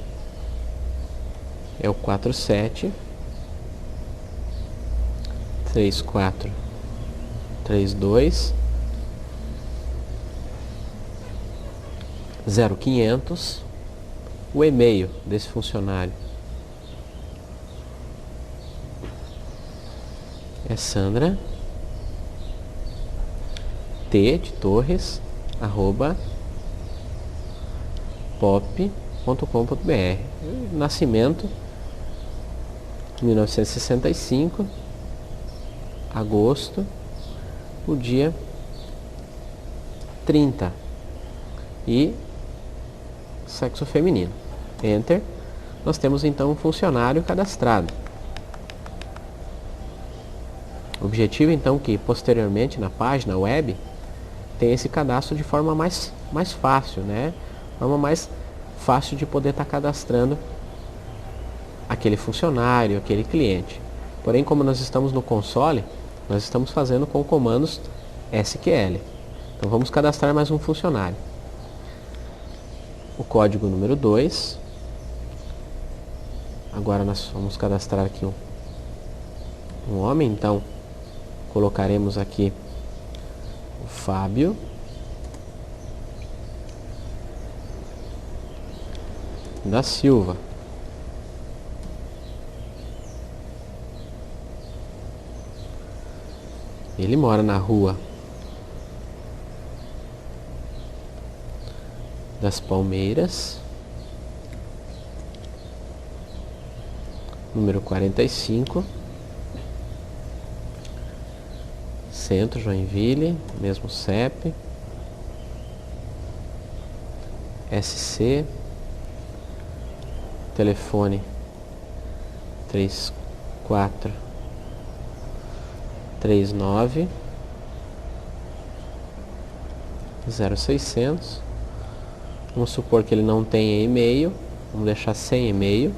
é o 47 3432 0500. O e-mail desse funcionário é Sandra T de Torres @pop.com.br. Nascimento 1965, agosto, o dia 30, e sexo feminino. Enter. Nós temos então um funcionário cadastrado. O objetivo então que posteriormente na página web tem esse cadastro de forma mais fácil, né? Forma mais fácil de poder estar cadastrando aquele funcionário, aquele cliente. Porém, como nós estamos no console, nós estamos fazendo com comandos SQL. Então vamos cadastrar mais um funcionário. O código número 2. Agora nós vamos cadastrar aqui um homem, então colocaremos aqui o Fábio da Silva. Ele mora na Rua das Palmeiras, número 45, Centro, Joinville, mesmo CEP, SC, telefone 3439 0600. Vamos supor que ele não tenha e-mail, vamos deixar sem e-mail.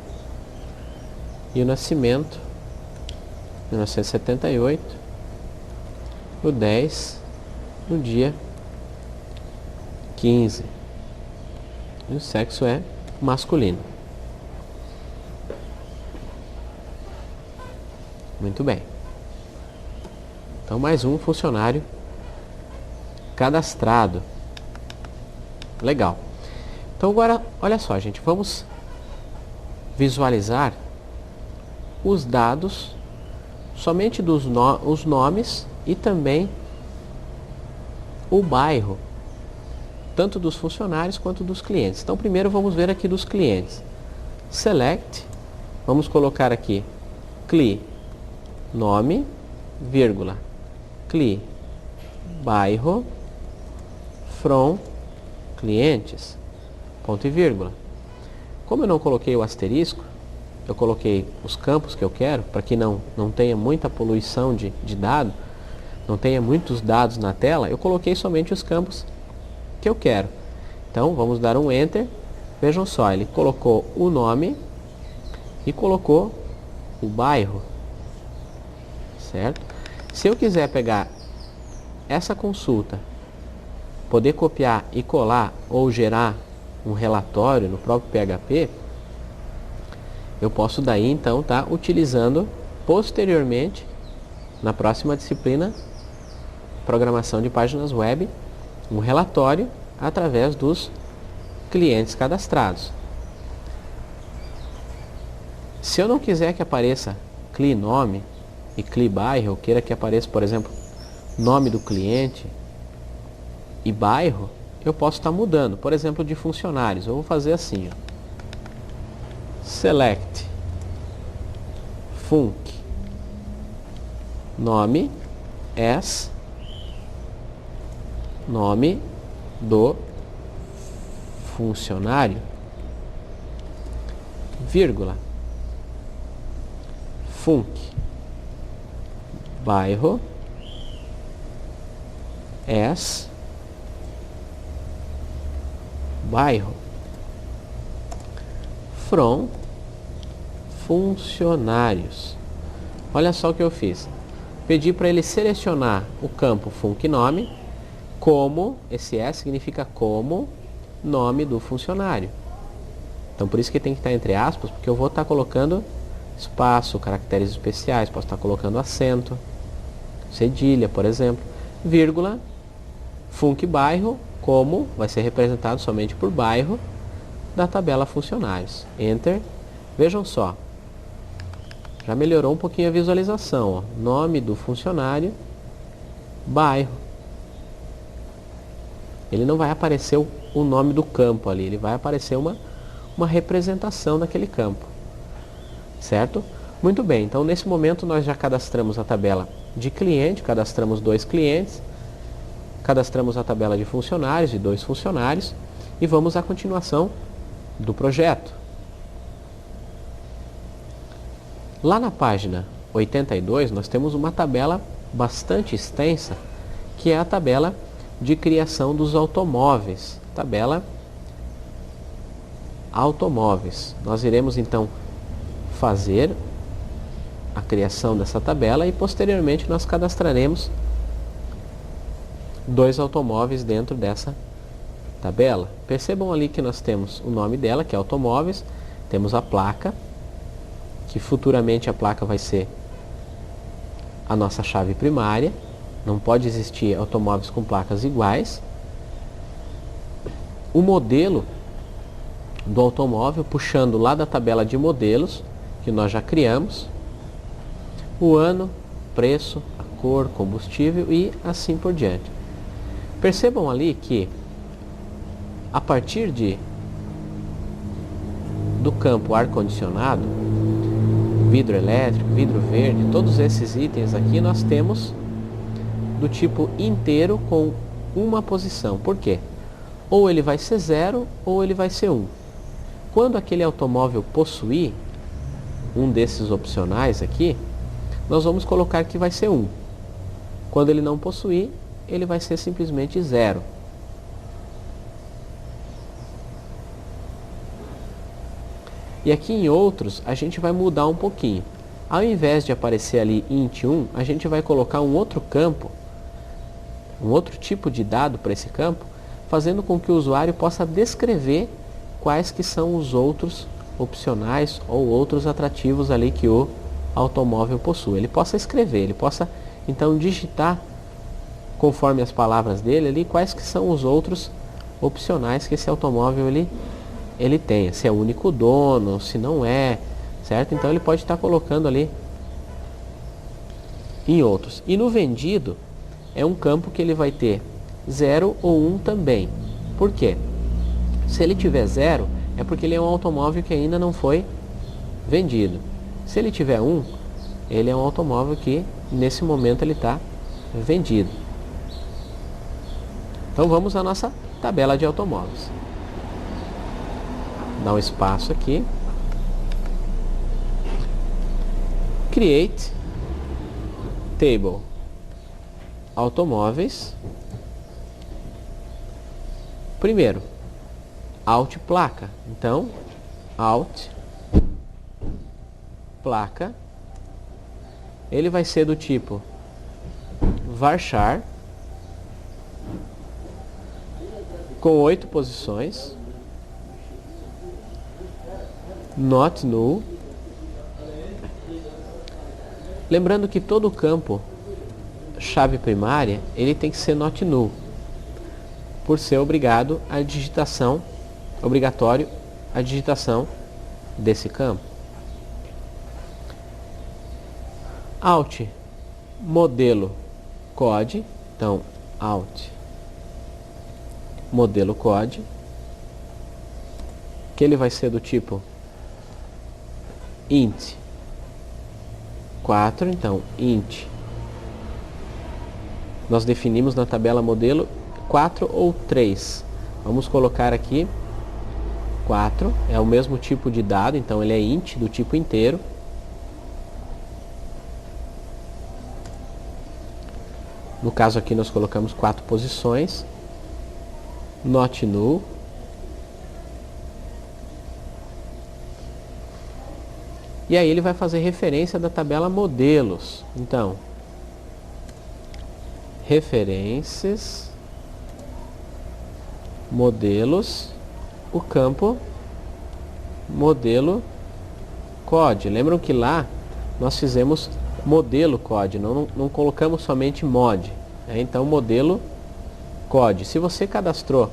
E o nascimento 1978, o 10, no dia 15. E o sexo é masculino. Muito bem. Então, mais um funcionário cadastrado. Legal. Então, agora, olha só, gente, vamos visualizar os dados somente os nomes e também o bairro, tanto dos funcionários quanto dos clientes. Então, primeiro vamos ver aqui dos clientes. Select, vamos colocar aqui CLI nome, vírgula, CLI bairro, from clientes, ponto e vírgula. Como eu não coloquei o asterisco, eu coloquei os campos que eu quero, para que não tenha muita poluição de dado, não tenha muitos dados na tela, eu coloquei somente os campos que eu quero. Então, vamos dar um Enter. Vejam só, ele colocou o nome e colocou o bairro. Certo? Se eu quiser pegar essa consulta, poder copiar e colar ou gerar um relatório no próprio PHP, eu posso daí então estar utilizando posteriormente na próxima disciplina programação de páginas web, um relatório através dos clientes cadastrados. Se eu não quiser que apareça CLI nome e CLI bairro, eu queira que apareça, por exemplo, nome do cliente e bairro, eu posso estar mudando, por exemplo, de funcionários. Eu vou fazer assim, ó. Select func nome as nome do funcionário, vírgula, func bairro as bairro from funcionários. Olha só o que eu fiz. Pedi para ele selecionar o campo func nome como, esse S significa como nome do funcionário. Então por isso que tem que estar entre aspas, porque eu vou estar colocando espaço, caracteres especiais, posso estar colocando acento, cedilha, por exemplo, vírgula, func bairro, como vai ser representado somente por bairro da tabela funcionários. Enter. Vejam só, já melhorou um pouquinho a visualização, ó. Nome do funcionário, bairro. Ele não vai aparecer o nome do campo ali, ele vai aparecer uma representação daquele campo. Certo? Muito bem, então nesse momento nós já cadastramos a tabela de cliente, cadastramos 2 clientes, cadastramos a tabela de funcionários e 2 funcionários e vamos à continuação do projeto. Lá na página 82 nós temos uma tabela bastante extensa, que é a tabela de criação dos automóveis. Tabela automóveis. Nós iremos então fazer a criação dessa tabela e posteriormente nós cadastraremos 2 automóveis dentro dessa tabela. Percebam ali que nós temos o nome dela, que é automóveis, temos a placa, que futuramente a placa vai ser a nossa chave primária, não pode existir automóveis com placas iguais. O modelo do automóvel, puxando lá da tabela de modelos, que nós já criamos, o ano, preço, a cor, combustível e assim por diante. Percebam ali que a partir do campo ar-condicionado, vidro elétrico, vidro verde, todos esses itens aqui nós temos do tipo inteiro com uma posição. Por quê? Ou ele vai ser 0 ou ele vai ser 1. Quando aquele automóvel possuir um desses opcionais aqui, nós vamos colocar que vai ser 1. Quando ele não possuir, ele vai ser simplesmente 0. E aqui em outros, a gente vai mudar um pouquinho. Ao invés de aparecer ali int 1, a gente vai colocar um outro campo, um outro tipo de dado para esse campo, fazendo com que o usuário possa descrever quais que são os outros opcionais ou outros atrativos ali que o automóvel possui. Ele possa escrever, ele possa então digitar conforme as palavras dele ali quais que são os outros opcionais que esse automóvel ele tenha, se é o único dono, se não é, certo? Então ele pode estar colocando ali em outros. E no vendido é um campo que ele vai ter 0 ou 1 também. Por quê? Se ele tiver 0, é porque ele é um automóvel que ainda não foi vendido. Se ele tiver 1, ele é um automóvel que nesse momento ele está vendido. Então vamos à nossa tabela de automóveis. Dá um espaço aqui. Create Table Automóveis. Primeiro, Alt placa. Então, Alt placa. Ele vai ser do tipo varchar, com 8 posições, not null. Lembrando que todo campo chave primária ele tem que ser not null, por ser obrigatório a digitação desse campo. Alt modelo code. Então Alt modelo code, que ele vai ser do tipo int 4. Então int, nós definimos na tabela modelo 4 ou 3. Vamos colocar aqui 4, é o mesmo tipo de dado, então ele é int do tipo inteiro. No caso aqui nós colocamos 4 posições. Not null. E aí ele vai fazer referência da tabela modelos. Então, referências, modelos, o campo modelo code. Lembram que lá nós fizemos modelo code, não colocamos somente mod. Então, modelo code. Se você cadastrou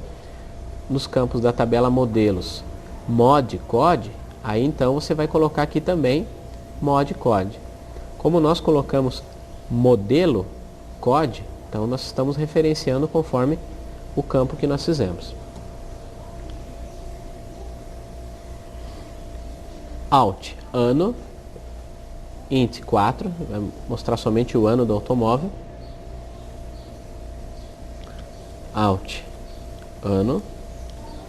nos campos da tabela modelos mod code, aí então você vai colocar aqui também mod code. Como nós colocamos modelo code, então nós estamos referenciando conforme o campo que nós fizemos. Alt ano, int 4, vai mostrar somente o ano do automóvel. Alt ano,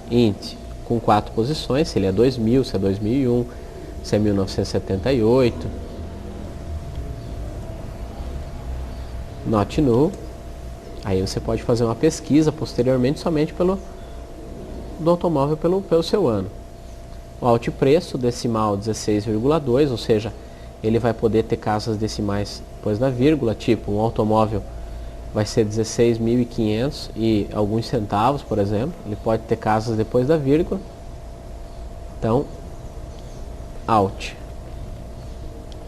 int com 4 posições, se ele é 2000, se é 2001, se é 1978. Not null. Aí você pode fazer uma pesquisa posteriormente somente do automóvel pelo seu ano. O alt preço decimal 16,2, ou seja, ele vai poder ter casas decimais depois da vírgula, tipo um automóvel vai ser 16.500 e alguns centavos, por exemplo. Ele pode ter casas depois da vírgula. Então, alt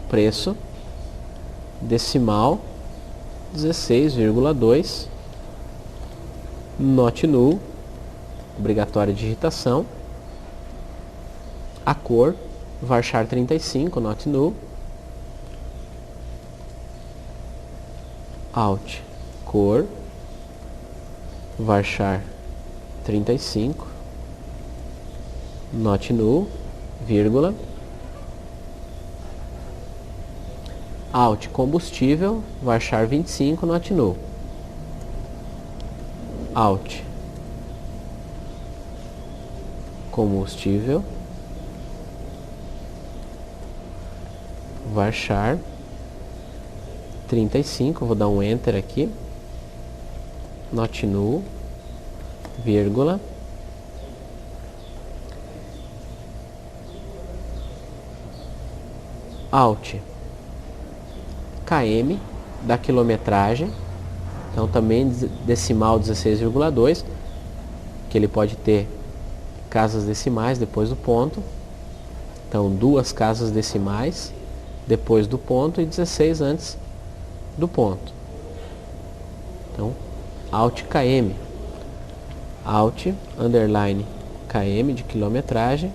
preço decimal 16,2, not null, obrigatória digitação. A cor varchar 35, not null. Alt cor varchar 35, not null, vírgula. Alt combustível varchar 25, not null. Alt combustível varchar 35, vou dar um enter aqui, not null, vírgula. Alt km da quilometragem, então também decimal 16,2, que ele pode ter casas decimais depois do ponto, então 2 casas decimais depois do ponto e 16 antes do ponto. Então, Alt KM. Alt, underline, KM de quilometragem,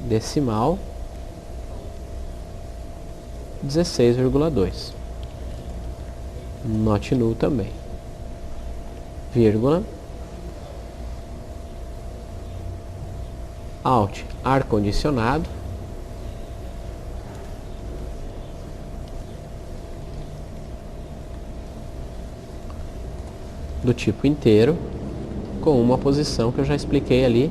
decimal, 16,2. Not null também. Vírgula. Alt, ar-condicionado. Do tipo inteiro, com uma posição que eu já expliquei ali,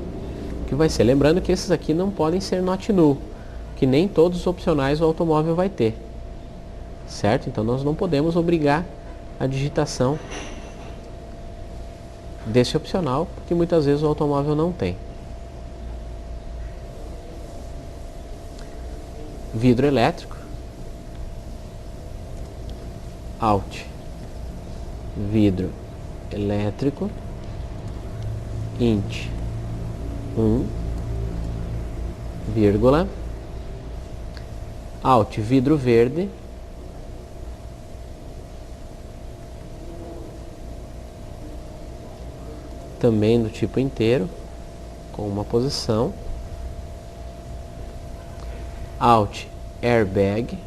que vai ser, lembrando que esses aqui não podem ser not null, que nem todos os opcionais o automóvel vai ter, certo? Então nós não podemos obrigar a digitação desse opcional, porque muitas vezes o automóvel não tem. Vidro elétrico, Alt, vidro elétrico, int 1, vírgula, Alt, vidro verde, também do tipo inteiro, com uma posição, Alt, airbag,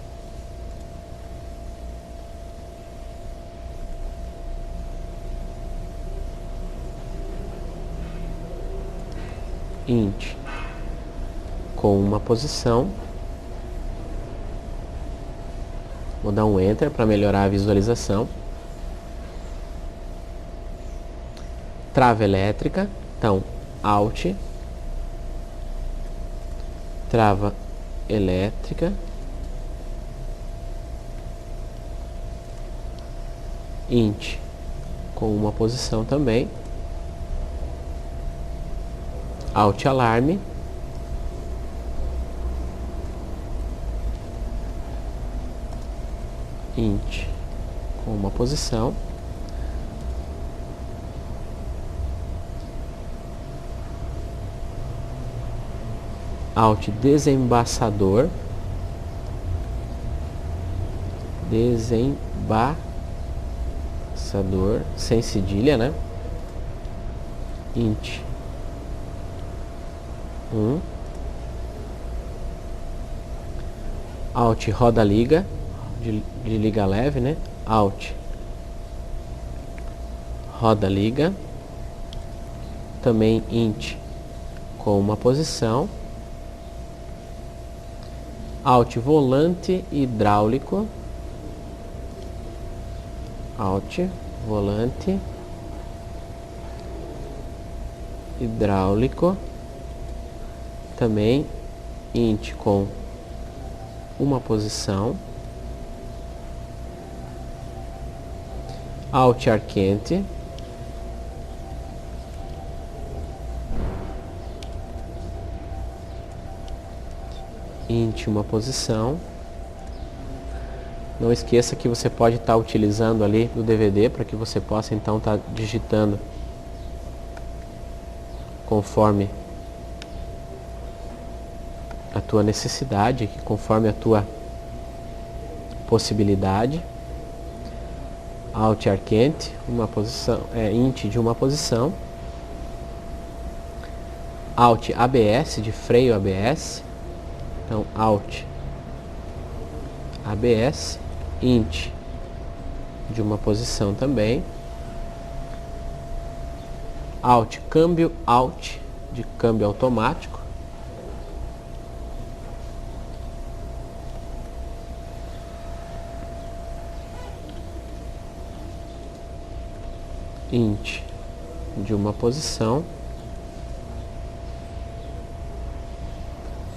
int com uma posição. Vou dar um enter para melhorar a visualização. Trava elétrica, então Alt, trava elétrica, int com uma posição também. Alt alarme, int com uma posição. Alt desembaçador, sem cedilha, né? Int 1. Alt roda liga, de liga leve, né? Alt roda liga, também int com uma posição. Alt volante hidráulico, Alt volante hidráulico, também int com uma posição. Alt ar quente, int uma posição. Não esqueça que você pode estar utilizando ali o DVD para que você possa então estar digitando conforme a tua necessidade, conforme a tua possibilidade. Alt ar quente, uma posição, int de uma posição. Alt ABS, de freio ABS. Então, Alt ABS, int de uma posição também. Alt câmbio Alt, de câmbio automático. Int de uma posição.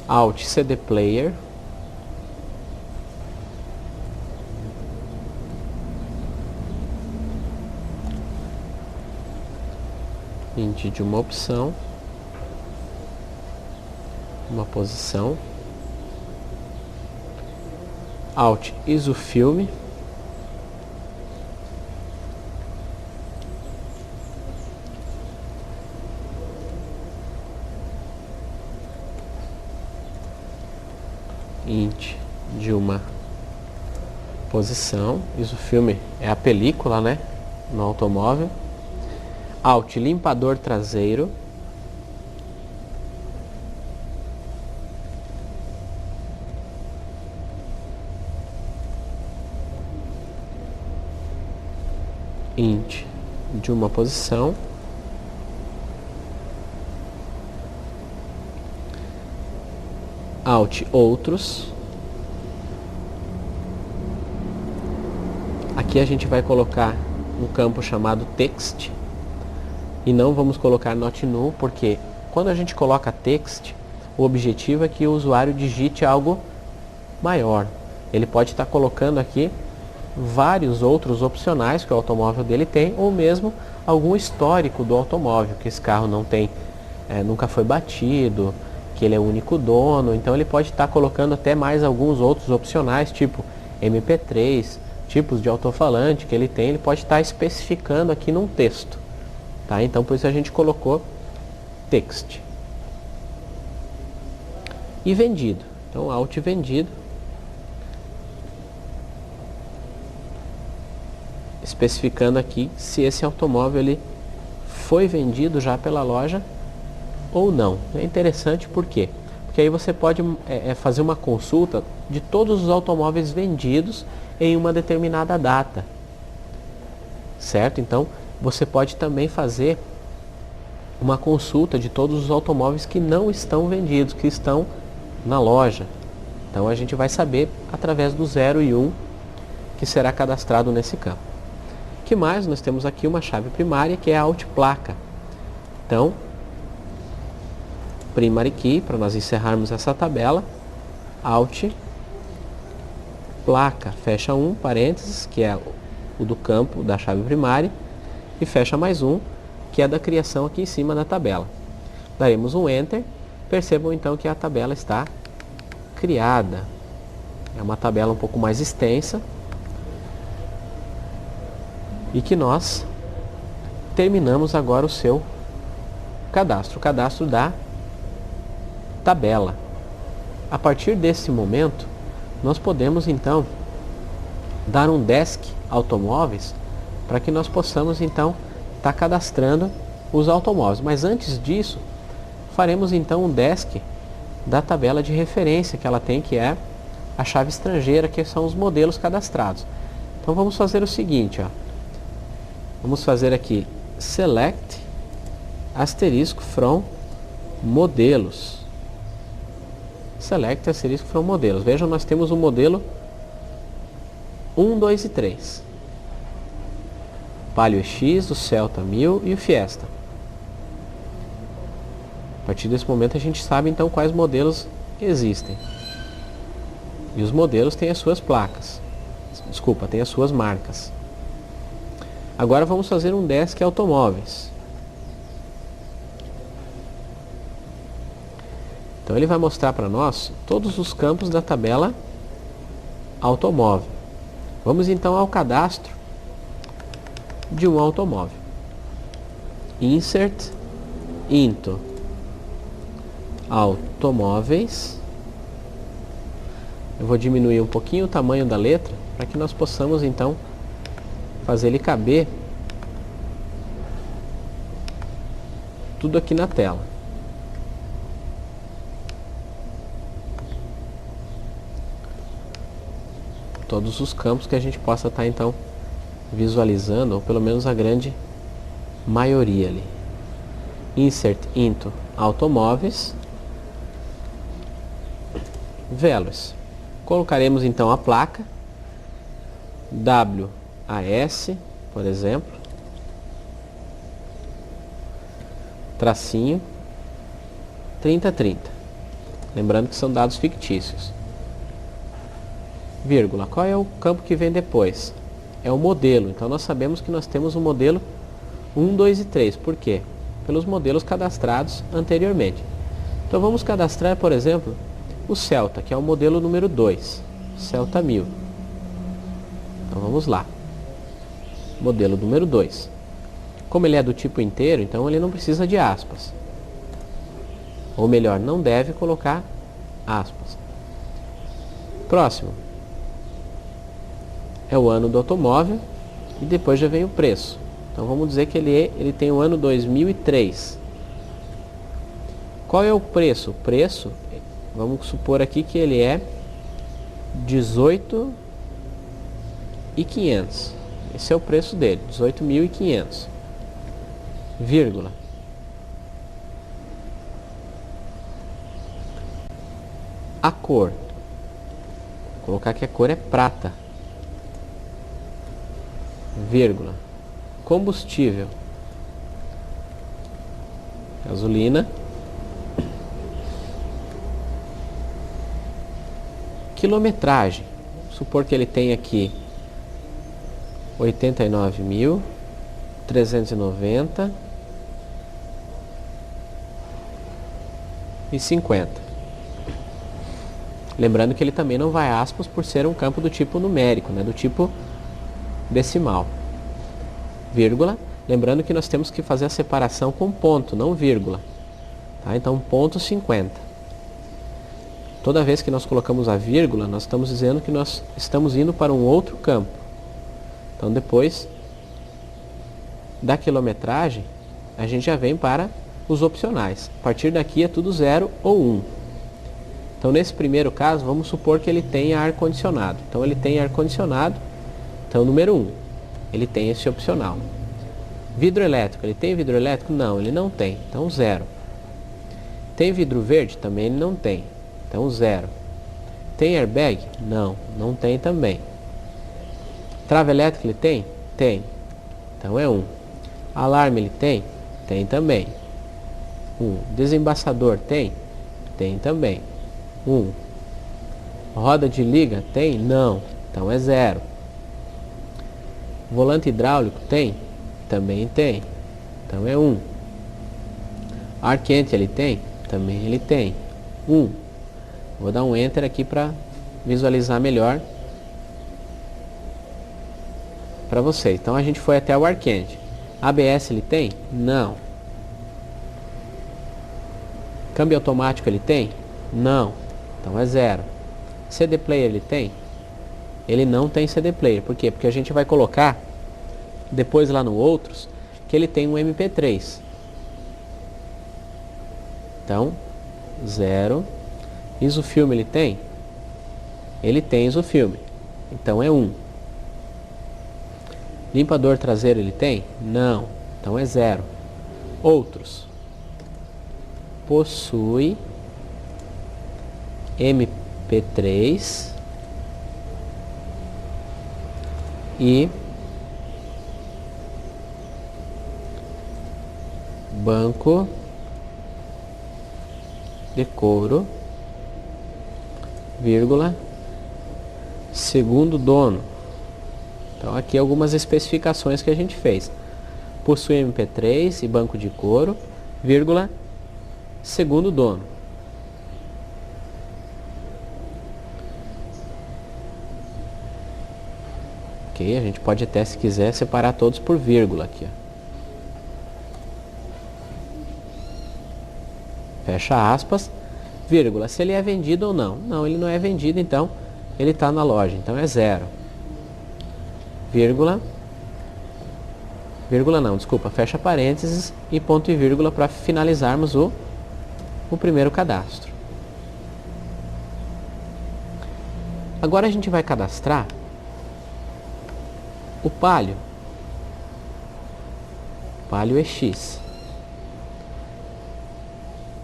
Alt CD player, int de uma opção, uma posição. Alt isofilme, int de uma posição, isso o filme é a película, né, no automóvel. Alt limpador traseiro, int de uma posição, alt outros. Aqui a gente vai colocar um campo chamado text e não vamos colocar not null, porque quando a gente coloca text, o objetivo é que o usuário digite algo maior. Ele pode estar colocando aqui vários outros opcionais que o automóvel dele tem, ou mesmo algum histórico do automóvel, que esse carro não tem, nunca foi batido, que ele é o único dono. Então ele pode estar colocando até mais alguns outros opcionais, tipo MP3, tipos de alto-falante que ele tem, ele pode estar especificando aqui num texto, tá? Então por isso a gente colocou text. E vendido, então alt vendido, especificando aqui se esse automóvel ele foi vendido já pela loja ou não. É interessante por quê? Porque aí você pode fazer uma consulta de todos os automóveis vendidos em uma determinada data, certo? Então você pode também fazer uma consulta de todos os automóveis que não estão vendidos, que estão na loja. Então a gente vai saber através do 0 e 1 que será cadastrado nesse campo. O que mais? Nós temos aqui uma chave primária que é a alt placa. Então, primary key, para nós encerrarmos essa tabela, alt placa, fecha um parênteses, que é o do campo da chave primária, e fecha mais um, que é da criação aqui em cima da tabela. Daremos um enter. Percebam então que a tabela está criada. É uma tabela um pouco mais extensa e que nós terminamos agora o seu cadastro, o cadastro da tabela. A partir desse momento, nós podemos então dar um desk automóveis para que nós possamos então estar cadastrando os automóveis. Mas antes disso, faremos então um desk da tabela de referência que ela tem, que é a chave estrangeira, que são os modelos cadastrados. Então vamos fazer o seguinte, ó. Vamos fazer aqui select asterisco from modelos. Select asterisco from modelos. Vejam, nós temos o modelo 1, 2 e 3. Palio X, o Celta 1000 e o Fiesta. A partir desse momento a gente sabe então quais modelos existem. E os modelos têm as suas placas. Desculpa, têm as suas marcas. Agora vamos fazer um desk automóveis. Então ele vai mostrar para nós todos os campos da tabela automóvel. Vamos então ao cadastro de um automóvel. Insert into automóveis. Eu vou diminuir um pouquinho o tamanho da letra para que nós possamos então fazer ele caber tudo aqui na tela. Todos os campos que a gente possa estar então visualizando, ou pelo menos a grande maioria ali. Insert into automóveis, Veloz. Colocaremos então a placa WAS, por exemplo, tracinho 3030. Lembrando que são dados fictícios. Vírgula. Qual é o campo que vem depois? É o modelo. Então nós sabemos que nós temos o modelo 1, 2 e 3. Por quê? Pelos modelos cadastrados anteriormente. Então vamos cadastrar, por exemplo, o Celta, que é o modelo número 2, Celta 1000. Então vamos lá. Modelo número 2. Como ele é do tipo inteiro, então ele não precisa de aspas. Ou melhor, não deve colocar aspas. Próximo é o ano do automóvel e depois já vem o preço. Então vamos dizer que ele tem o ano 2003. Qual é o preço? O preço, vamos supor aqui que ele é 18.500. Esse é o preço dele, 18.500. Vírgula. A cor. Vou colocar que a cor é prata. Vírgula. Combustível. Gasolina. Quilometragem. Vamos supor que ele tem aqui 89.390 e 50. Lembrando que ele também não vai aspas por ser um campo do tipo numérico, né? Do tipo decimal. Vírgula. Lembrando que nós temos que fazer a separação com ponto, não vírgula. Tá? Então, ponto 50. Toda vez que nós colocamos a vírgula, nós estamos dizendo que nós estamos indo para um outro campo. Então, depois da quilometragem, a gente já vem para os opcionais. A partir daqui é tudo 0 ou 1. Então, nesse primeiro caso, vamos supor que ele tenha ar-condicionado. Então, ele tem ar-condicionado. Então, número 1, ele tem esse opcional. Vidro elétrico, ele tem vidro elétrico? Não, ele não tem. Então, 0. Tem vidro verde? Também ele não tem. Então, 0. Tem airbag? Não, não tem também. Trava elétrica ele tem? Tem. Então, é 1. Alarme ele tem? Tem também. 1. Desembaçador tem? Tem também. 1. Roda de liga tem? Não. Então é 0. Volante hidráulico tem? Também tem. Então é 1. Ar quente ele tem? Também ele tem. 1. Vou dar um Enter aqui para visualizar melhor para vocês. Então a gente foi até o ar quente. ABS ele tem? Não. Câmbio automático ele tem? Não. Então é 0. CD player ele tem? Ele não tem CD player. Por quê? Porque a gente vai colocar depois lá no outros que ele tem um MP3. Então, 0. Isofilme ele tem? Ele tem isofilme. Então é 1. Limpador traseiro ele tem? Não. Então é 0. Outros. Possui MP3 e banco de couro, vírgula, segundo dono. Então aqui algumas especificações que a gente fez. Possui MP3 e banco de couro, vírgula, segundo dono. Ok, a gente pode até, se quiser, separar todos por vírgula aqui, ó. Fecha aspas, vírgula. Se ele é vendido ou não? Não, ele não é vendido, então ele está na loja. Então é 0. Vírgula. Vírgula não, desculpa. Fecha parênteses e ponto e vírgula para finalizarmos o primeiro cadastro. Agora a gente vai cadastrar o Palio. Palio EX,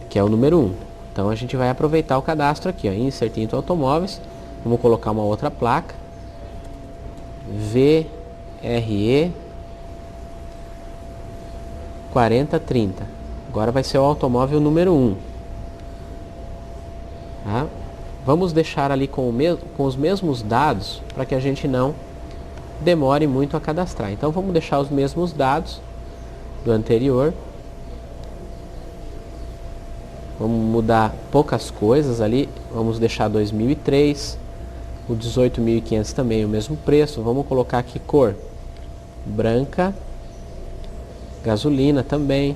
que é o número 1. Então a gente vai aproveitar o cadastro aqui, ó, Insert into Automóveis. Vamos colocar uma outra placa. VRE 4030. Agora vai ser o automóvel número 1. Tá? Vamos deixar ali com os mesmos dados para que a gente não demore muito a cadastrar. Então vamos deixar os mesmos dados do anterior. Vamos mudar poucas coisas ali. Vamos deixar 2003. O 18.500 também o mesmo preço. Vamos colocar aqui cor branca. Gasolina também.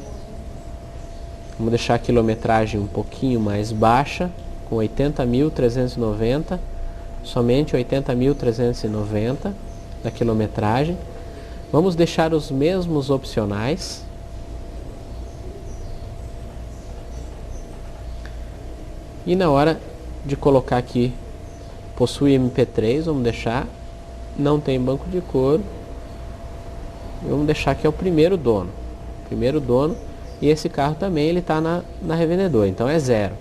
Vamos deixar a quilometragem um pouquinho mais baixa, com 80.390. somente 80.390 da quilometragem. Vamos deixar os mesmos opcionais. E na hora de colocar aqui, possui MP3, vamos deixar, não tem banco de couro. Vamos deixar que é o primeiro dono. E esse carro também ele está na revendedora, então é 0.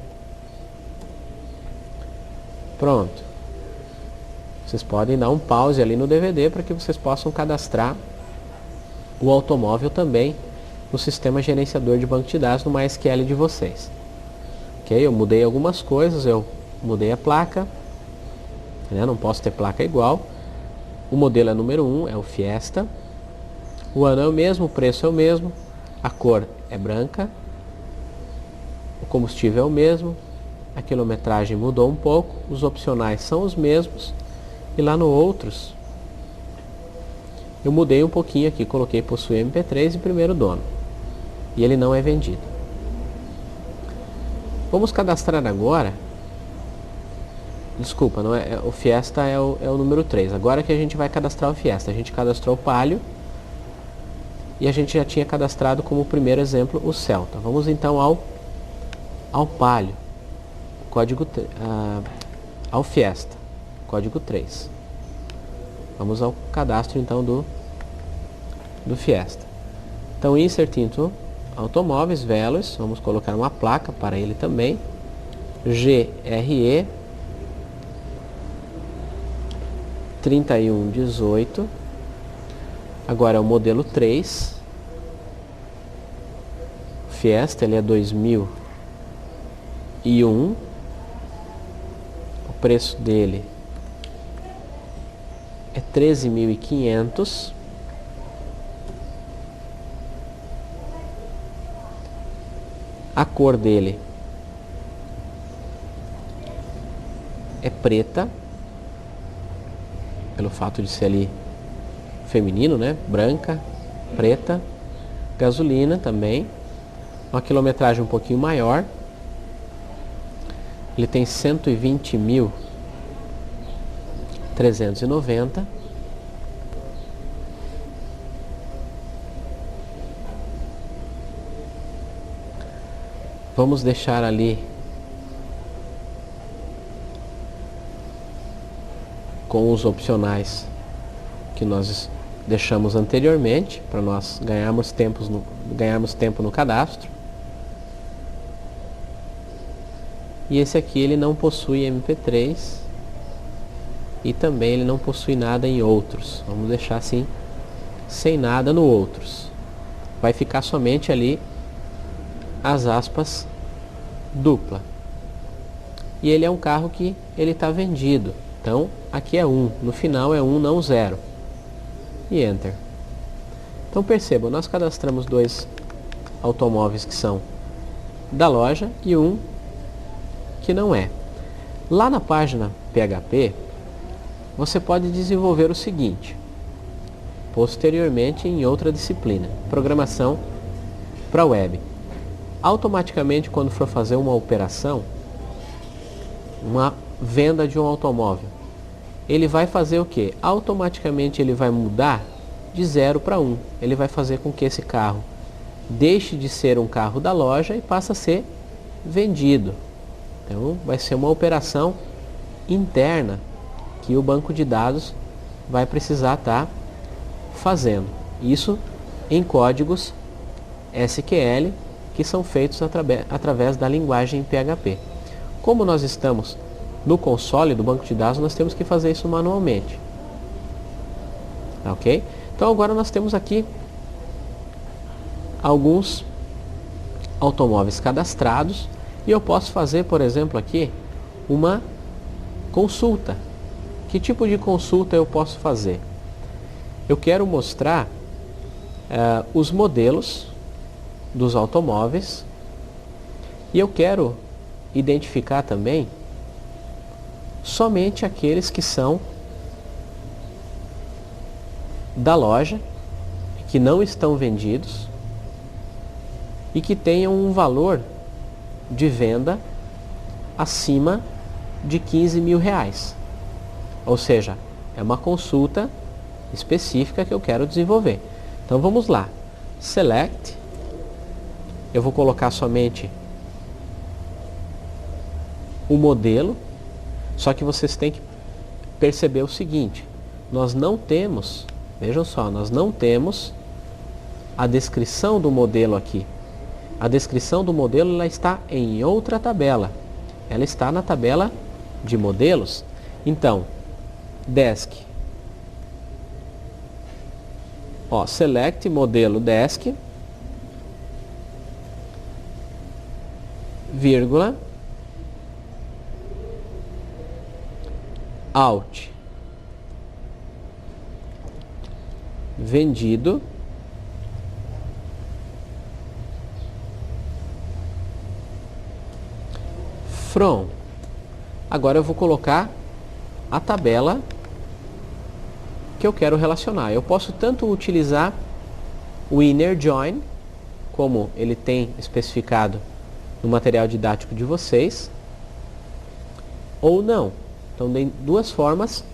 Pronto. Vocês podem dar um pause ali no DVD para que vocês possam cadastrar o automóvel também no sistema gerenciador de banco de dados no MySQL de vocês. Ok? Eu mudei algumas coisas, eu mudei a placa, né? Não posso ter placa igual. O modelo é número 1, é o Fiesta. O ano é o mesmo, o preço é o mesmo, a cor é branca, o combustível é o mesmo, a quilometragem mudou um pouco, os opcionais são os mesmos, e lá no outros eu mudei um pouquinho aqui, coloquei possui MP3 e primeiro dono, e ele não é vendido. Vamos cadastrar agora, desculpa, não é, o Fiesta é o número 3, agora que a gente vai cadastrar o Fiesta, a gente cadastrou o Palio, e a gente já tinha cadastrado como primeiro exemplo o Celta. Vamos então ao Palio, código ao Fiesta, código 3. Vamos ao cadastro então do Fiesta. Então, insert into automóveis, Veloz, vamos colocar uma placa para ele também, GRE 3118. Agora é o modelo 3. Fiesta, ele é 2001. O preço dele é 13.500. A cor dele é preta, pelo fato de ser ali feminino, né? Branca, preta, gasolina também, uma quilometragem um pouquinho maior, ele tem 120.390. Vamos deixar ali com os opcionais que nós deixamos anteriormente, para nós ganharmos tempo no cadastro. E esse aqui ele não possui MP3 e também ele não possui nada em outros. Vamos deixar assim, sem nada no outros. Vai ficar somente ali as aspas dupla. E ele é um carro que ele está vendido. Então aqui é 1, no final é 1, não 0. E Enter. Então percebam, nós cadastramos 2 automóveis que são da loja e um que não é. Lá na página PHP, você pode desenvolver o seguinte, posteriormente em outra disciplina, programação para web. Automaticamente, quando for fazer uma operação, uma venda de um automóvel, ele vai fazer o que? Automaticamente ele vai mudar de 0 para 1. Ele vai fazer com que esse carro deixe de ser um carro da loja e passe a ser vendido. Então vai ser uma operação interna que o banco de dados vai precisar estar fazendo. Isso em códigos SQL que são feitos através da linguagem PHP. Como nós estamos no console do banco de dados, nós temos que fazer isso manualmente. Ok? Então agora nós temos aqui alguns automóveis cadastrados e eu posso fazer, por exemplo, aqui uma consulta. Que tipo de consulta eu posso fazer? Eu quero mostrar os modelos dos automóveis e eu quero identificar também somente aqueles que são da loja, que não estão vendidos e que tenham um valor de venda acima de R$15.000. Ou seja, é uma consulta específica que eu quero desenvolver. Então vamos lá. Select. Eu vou colocar somente o modelo. Só que vocês têm que perceber o seguinte. Nós não temos, vejam só, nós não temos a descrição do modelo aqui. A descrição do modelo ela está em outra tabela. Ela está na tabela de modelos. Então, desk. Ó, select modelo desk, vírgula, out, vendido, from. Agora eu vou colocar a tabela que eu quero relacionar. Eu posso tanto utilizar o inner join, como ele tem especificado no material didático de vocês, ou não. Então tem duas formas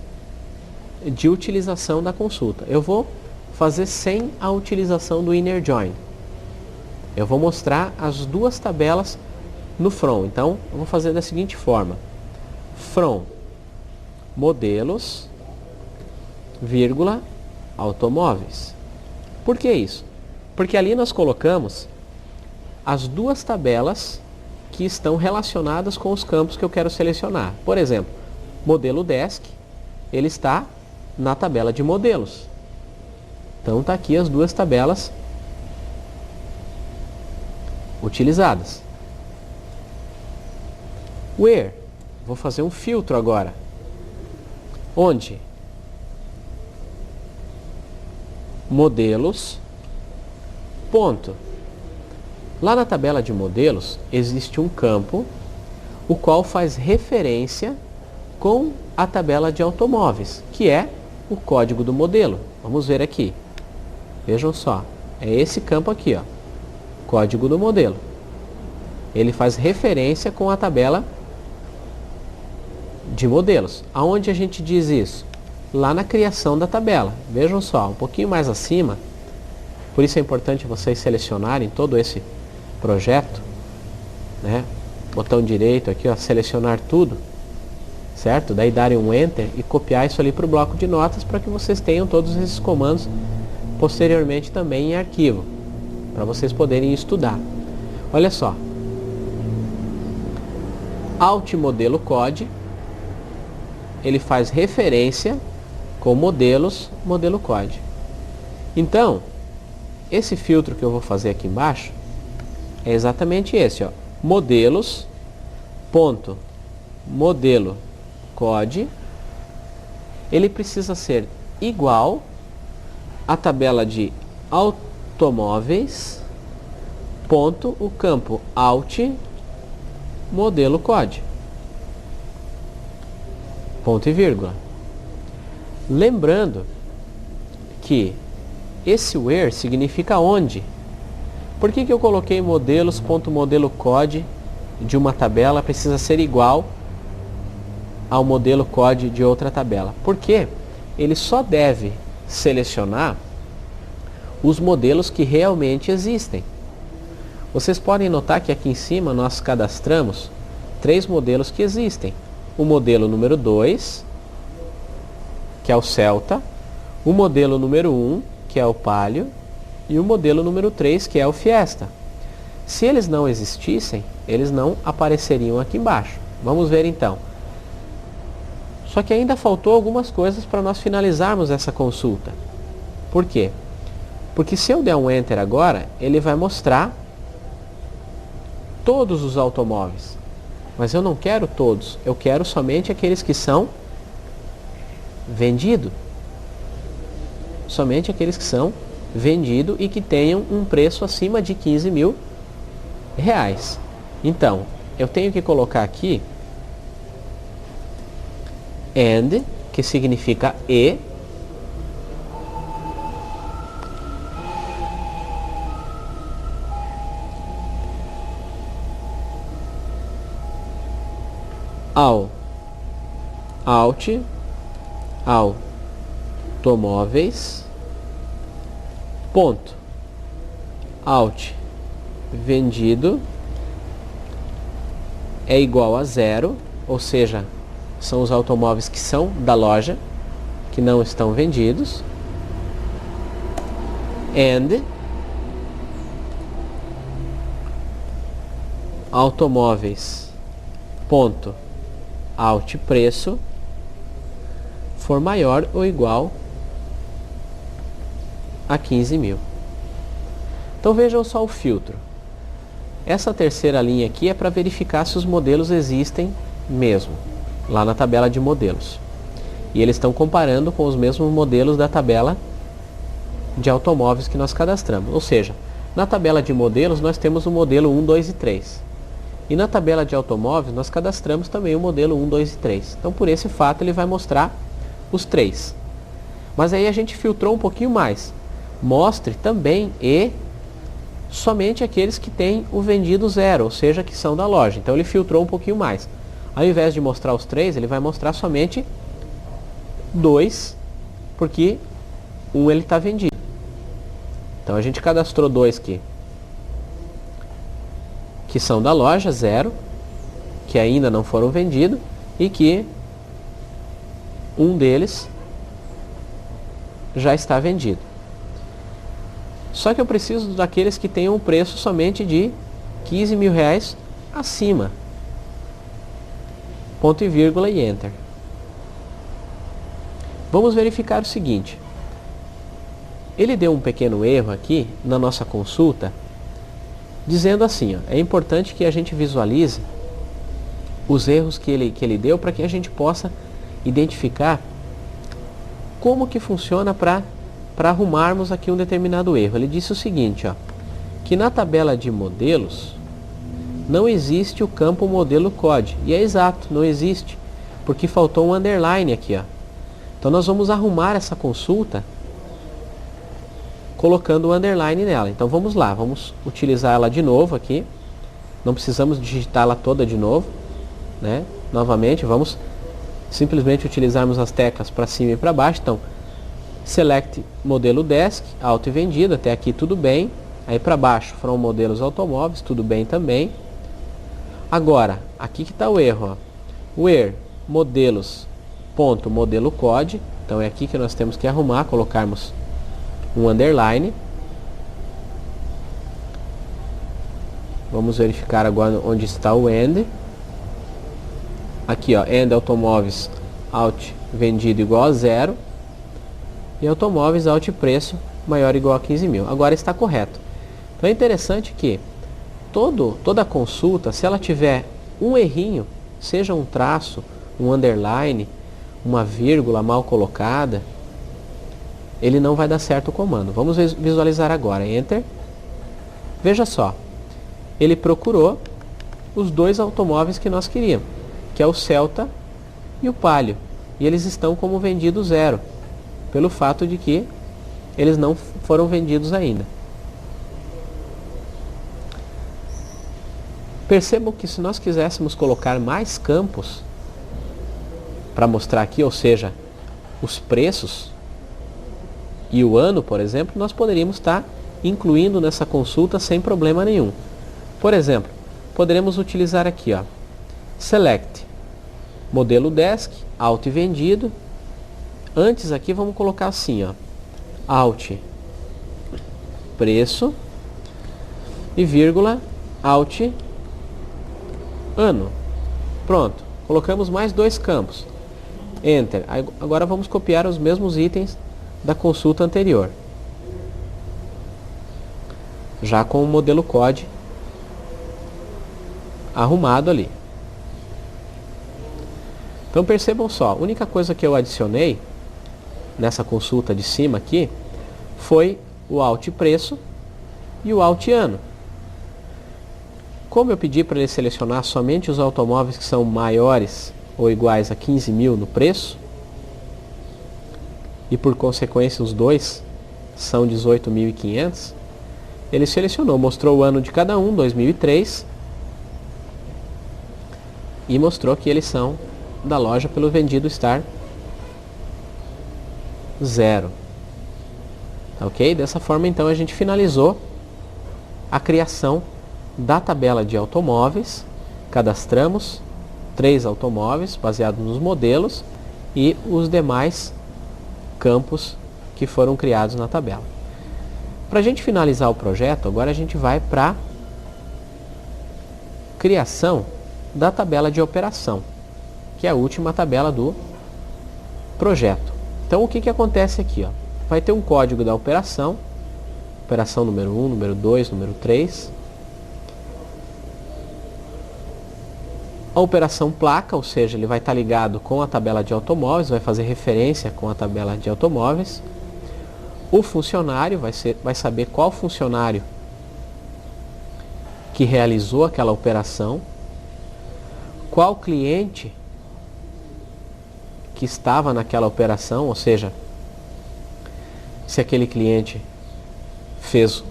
de utilização da consulta. Eu vou fazer sem a utilização do inner join. Eu vou mostrar as duas tabelas no from. Então eu vou fazer da seguinte forma: from modelos, vírgula, automóveis. Por que isso? Porque ali nós colocamos as duas tabelas que estão relacionadas com os campos que eu quero selecionar. Por exemplo, modelo desk, ele está na tabela de modelos. Então está aqui as duas tabelas utilizadas. Where? Vou fazer um filtro agora. Onde? Modelos, ponto. Lá na tabela de modelos existe um campo o qual faz referência com a tabela de automóveis, que é o código do modelo. Vamos ver aqui. Vejam só, é esse campo aqui, ó, código do modelo. Ele faz referência com a tabela de modelos. Aonde a gente diz isso? Lá na criação da tabela. Vejam só, um pouquinho mais acima. Por isso é importante vocês selecionarem todo esse projeto, né? Botão direito aqui, ó, selecionar tudo, certo? Daí darem um enter e copiar isso ali para o bloco de notas para que vocês tenham todos esses comandos posteriormente também em arquivo, para vocês poderem estudar. Olha só. Alt modelo code, ele faz referência com modelos, modelo code. Então, esse filtro que eu vou fazer aqui embaixo é exatamente esse, ó. Modelos, ponto, modelo code. Ele precisa ser igual à tabela de automóveis, ponto, o campo alt, modelo code. Ponto e vírgula. Lembrando que esse where significa onde. Por que eu coloquei modelos.modelo code de uma tabela precisa ser igual ao modelo code de outra tabela? Porque ele só deve selecionar os modelos que realmente existem. Vocês podem notar que aqui em cima nós cadastramos 3 modelos que existem. O modelo número 2, que é o Celta, o modelo número 1, que é o Palio, e o modelo número 3, que é o Fiesta. Se eles não existissem, eles não apareceriam aqui embaixo. Vamos ver então. Só que ainda faltou algumas coisas para nós finalizarmos essa consulta. Por quê? Porque se eu der um Enter agora, ele vai mostrar todos os automóveis. Mas eu não quero todos, eu quero somente aqueles que são vendidos. Somente aqueles que são vendidos e que tenham um preço acima de 15 mil reais. Então, eu tenho que colocar aqui and, que significa e, ao alt automóveis, ponto, alt vendido é igual a 0, ou seja, são os automóveis que são da loja, que não estão vendidos, and automóveis, ponto, alt preço for maior ou igual a 15 mil. Então vejam só o filtro. Essa terceira linha aqui é para verificar se os modelos existem mesmo, lá na tabela de modelos. E eles estão comparando com os mesmos modelos da tabela de automóveis que nós cadastramos. Ou seja, na tabela de modelos nós temos o modelo 1, 2 e 3. E na tabela de automóveis nós cadastramos também o modelo 1, 2 e 3. Então por esse fato ele vai mostrar os 3. Mas aí a gente filtrou um pouquinho mais. Mostre também e somente aqueles que têm o vendido 0, ou seja, que são da loja. Então ele filtrou um pouquinho mais. Ao invés de mostrar os 3, ele vai mostrar somente 2, porque um ele está vendido. Então a gente cadastrou 2 aqui, que são da loja, 0, que ainda não foram vendidos, e que um deles já está vendido. Só que eu preciso daqueles que tenham um preço somente de 15 mil reais acima. Ponto e vírgula e Enter. Vamos verificar o seguinte. Ele deu um pequeno erro aqui na nossa consulta, dizendo assim, ó, é importante que a gente visualize os erros que ele deu para que a gente possa identificar como que funciona para arrumarmos aqui um determinado erro. Ele disse o seguinte, ó, que na tabela de modelos não existe o campo modelo code. E é exato, não existe, porque faltou um underline aqui, ó. Então nós vamos arrumar essa consulta colocando o underline nela. Então vamos lá, vamos utilizar ela de novo aqui. Não precisamos digitá-la toda de novo, né? Novamente, vamos simplesmente utilizarmos as teclas para cima e para baixo. Então, Select modelo desk, auto e vendido, até aqui tudo bem. Aí para baixo foram modelos automóveis, tudo bem também. Agora, aqui que está o erro, ó. Where modelos ponto modelo code. Então é aqui que nós temos que arrumar, colocarmos um underline. Vamos verificar agora onde está o end. Aqui, ó, end automóveis alt vendido igual a 0 e automóveis alt preço maior ou igual a 15 mil. Agora está correto. Então é interessante que toda consulta, se ela tiver um errinho, seja um traço, um underline, uma vírgula mal colocada, ele não vai dar certo o comando. Vamos visualizar agora. Enter. Veja só. Ele procurou os dois automóveis que nós queríamos, que é o Celta e o Palio. E eles estão como vendido 0, pelo fato de que eles não foram vendidos ainda. Percebam que se nós quiséssemos colocar mais campos para mostrar aqui, ou seja, os preços e o ano, por exemplo, nós poderíamos estar incluindo nessa consulta sem problema nenhum. Por exemplo, poderemos utilizar aqui, ó, Select modelo desk, alt e vendido. Antes aqui vamos colocar assim, ó, alt preço e vírgula alt ano. Pronto, colocamos mais dois campos. Enter. Agora vamos copiar os mesmos itens da consulta anterior, já com o modelo code arrumado ali. Então percebam só, a única coisa que eu adicionei nessa consulta de cima aqui foi o alt preço e o alt ano. Como eu pedi para ele selecionar somente os automóveis que são maiores ou iguais a 15 mil no preço, e por consequência os dois são 18.500, ele selecionou, mostrou o ano de cada um, 2003, e mostrou que eles são da loja pelo vendido estar 0. Tá ok? Dessa forma, então, a gente finalizou a criação da tabela de automóveis. Cadastramos 3 automóveis baseados nos modelos e os demais campos que foram criados na tabela. Para a gente finalizar o projeto, agora a gente vai para a criação da tabela de operação, que é a última tabela do projeto. Então, o que acontece aqui? Ó? Vai ter um código da operação, operação número 1, número 2, número 3. A operação placa, ou seja, ele vai estar ligado com a tabela de automóveis, vai fazer referência com a tabela de automóveis. O funcionário vai saber qual funcionário que realizou aquela operação, qual cliente que estava naquela operação, ou seja, se aquele cliente fez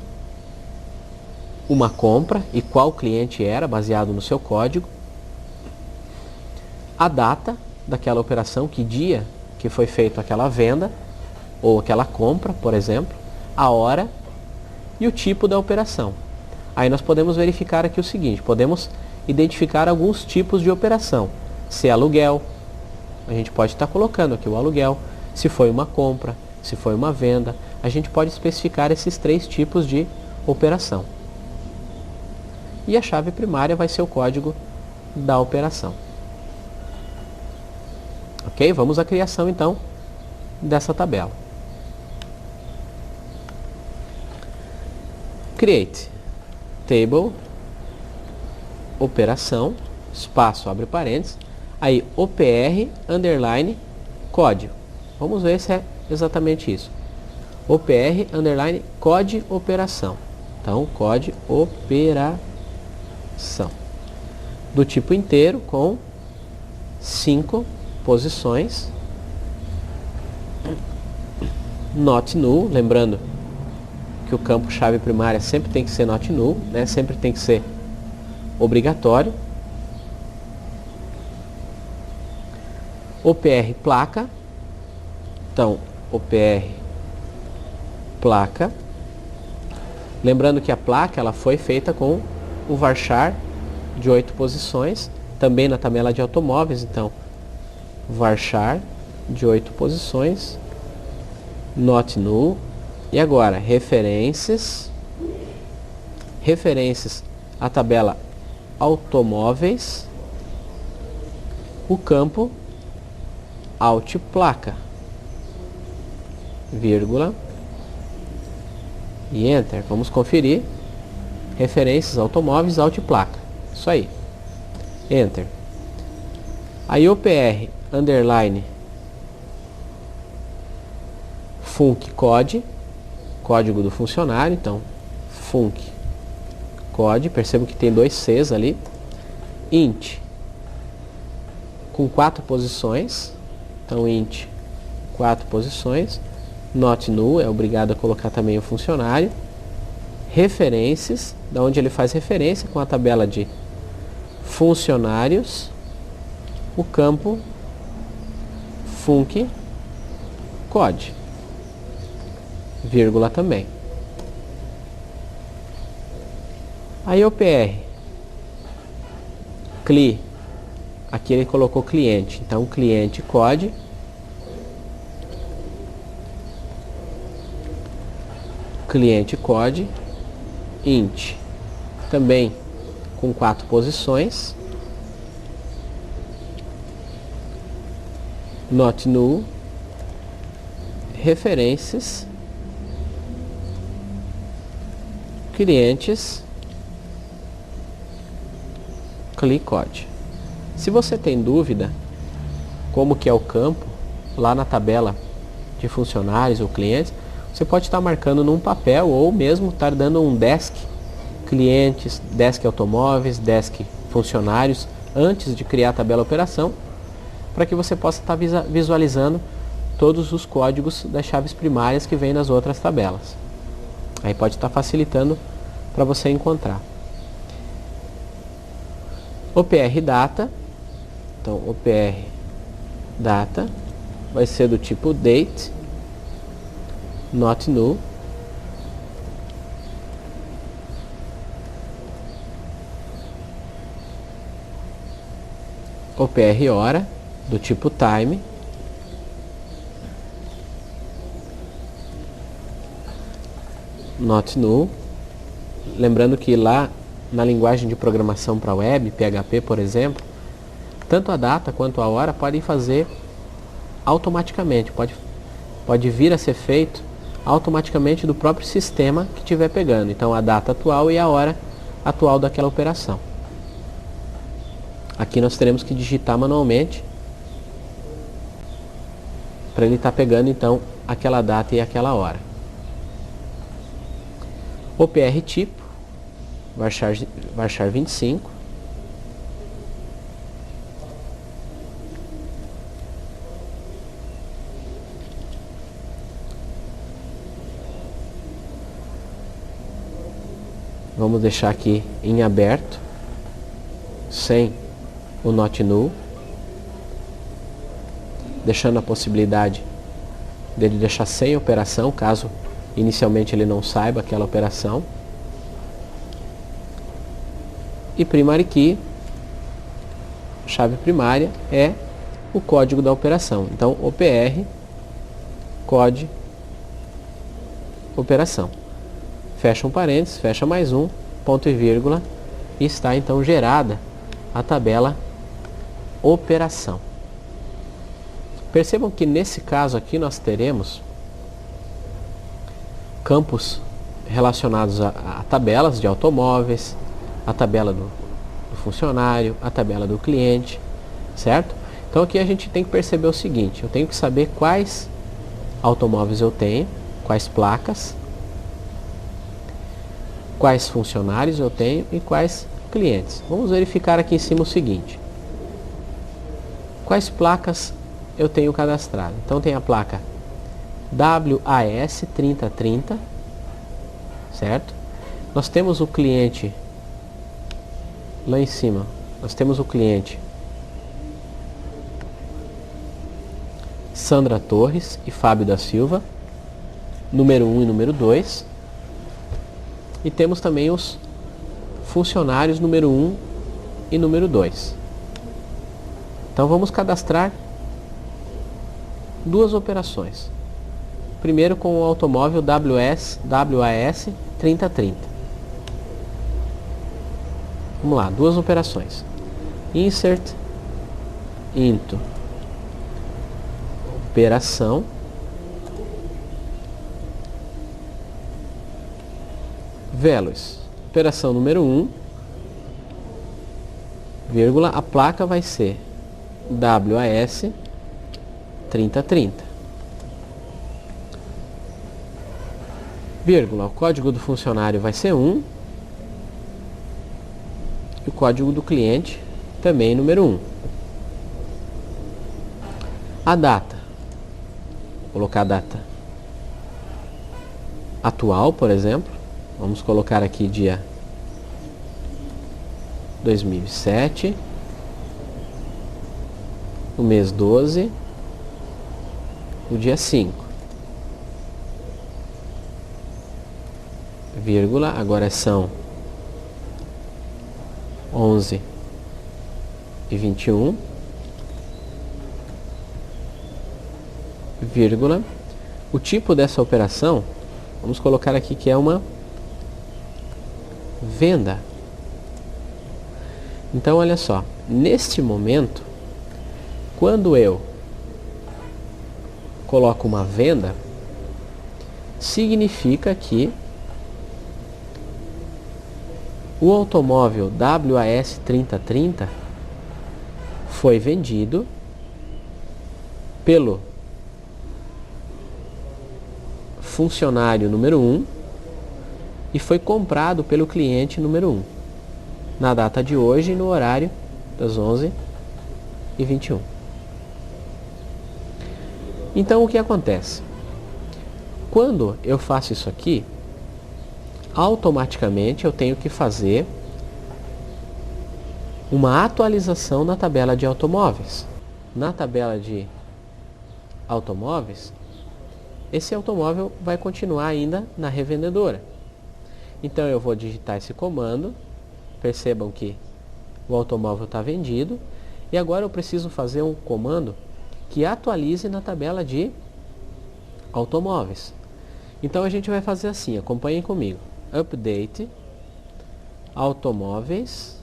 uma compra e qual cliente era, baseado no seu código, a data daquela operação, que dia que foi feita aquela venda ou aquela compra, por exemplo, a hora e o tipo da operação. Aí nós podemos verificar aqui o seguinte, podemos identificar alguns tipos de operação. Se é aluguel, a gente pode estar colocando aqui o aluguel. Se foi uma compra, se foi uma venda, a gente pode especificar esses 3 tipos de operação. E a chave primária vai ser o código da operação. Ok? Vamos à criação então dessa tabela. Create table, operação, espaço, abre parênteses, aí OPR, underline, código. Vamos ver se é exatamente isso. OPR, underline, code operação. Então, code operação. Do tipo inteiro com 5 posições. Not null, lembrando que o campo chave primária sempre tem que ser not null, né? Sempre tem que ser obrigatório. OPR placa. Então, OPR placa. Lembrando que a placa ela foi feita com o varchar de 8 posições, também na tabela de automóveis, então varchar de 8 posições, not null. E agora, referências à tabela automóveis, o campo alt placa, vírgula e enter. Vamos conferir. Referências automóveis alt placa. Isso aí. Enter. Aí OPR underline func code, código do funcionário, então func code, percebo que tem 2 Cs ali, int com 4 posições, então int 4 posições, not null, é obrigado a colocar também o funcionário, referências, da onde ele faz referência com a tabela de funcionários, o campo func code, vírgula também. Aí OPR cli, aqui ele colocou cliente, então cliente code, cliente code, int, também com 4 posições, not null, referências, clientes, cli code. Se você tem dúvida como que é o campo lá na tabela de funcionários ou clientes, você pode estar marcando num papel ou mesmo estar dando um desk clientes, desk automóveis, desk funcionários antes de criar a tabela operação, para que você possa estar visualizando todos os códigos das chaves primárias que vêm nas outras tabelas. Aí pode estar facilitando para você encontrar. OPR data, então OPR data vai ser do tipo date, not null, OPR hora do tipo time, not null. Lembrando que lá na linguagem de programação para web, PHP, por exemplo, tanto a data quanto a hora podem fazer automaticamente, pode vir a ser feito automaticamente do próprio sistema que estiver pegando. Então a data atual e a hora atual daquela operação. Aqui nós teremos que digitar manualmente para ele estar pegando então aquela data e aquela hora. OPR tipo, varchar 25. Vamos deixar aqui em aberto, sem o not null, deixando a possibilidade dele deixar sem operação, caso inicialmente ele não saiba aquela operação. E primary key, chave primária, é o código da operação. Então, OPR, código, operação. Fecha um parênteses, fecha mais um, ponto e vírgula, e está então gerada a tabela operação. Percebam que nesse caso aqui nós teremos campos relacionados a tabelas de automóveis, a tabela do funcionário, a tabela do cliente, certo? Então aqui a gente tem que perceber o seguinte: eu tenho que saber quais automóveis eu tenho, quais placas, quais funcionários eu tenho e quais clientes. Vamos verificar aqui em cima o seguinte: quais placas eu tenho cadastrado. Então tem a placa WAS 3030, certo? Nós temos o cliente lá em cima, nós temos o cliente Sandra Torres e Fábio da Silva, número 1 e número 2. E temos também os funcionários número 1 e número 2. Então vamos cadastrar duas operações. Primeiro com o automóvel WAS 3030. Vamos lá, duas operações. Insert into operação Velos, operação número 1, vírgula, a placa vai ser WAS 3030. Vírgula, o código do funcionário vai ser 1 e o código do cliente também número 1. A data, vou colocar a data atual, por exemplo. Vamos colocar aqui dia 2007, o mês 12, o dia 5, vírgula, agora são 11h21, vírgula, o tipo dessa operação, vamos colocar aqui que é uma venda. Então olha só, neste momento, quando eu coloco uma venda, significa que o automóvel WAS 3030 foi vendido pelo funcionário número 1 e foi comprado pelo cliente número 1 na data de hoje, no horário das 11h21. Então o que acontece? Quando eu faço isso aqui, automaticamente eu tenho que fazer uma atualização na tabela de automóveis. Na tabela de automóveis, esse automóvel vai continuar ainda na revendedora. Então eu vou digitar esse comando, percebam que o automóvel está vendido, e agora eu preciso fazer um comando que atualize na tabela de automóveis. Então a gente vai fazer assim, acompanhem comigo. Update, automóveis,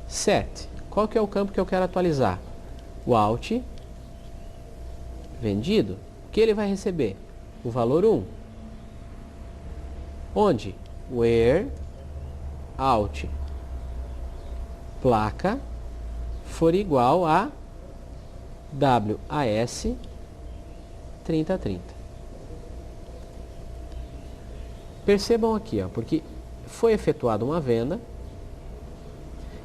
set. Qual que é o campo que eu quero atualizar? O Alt, vendido. O que ele vai receber? O valor 1. Onde? Where Alt placa for igual a WAS 3030. Percebam aqui, ó, porque foi efetuada uma venda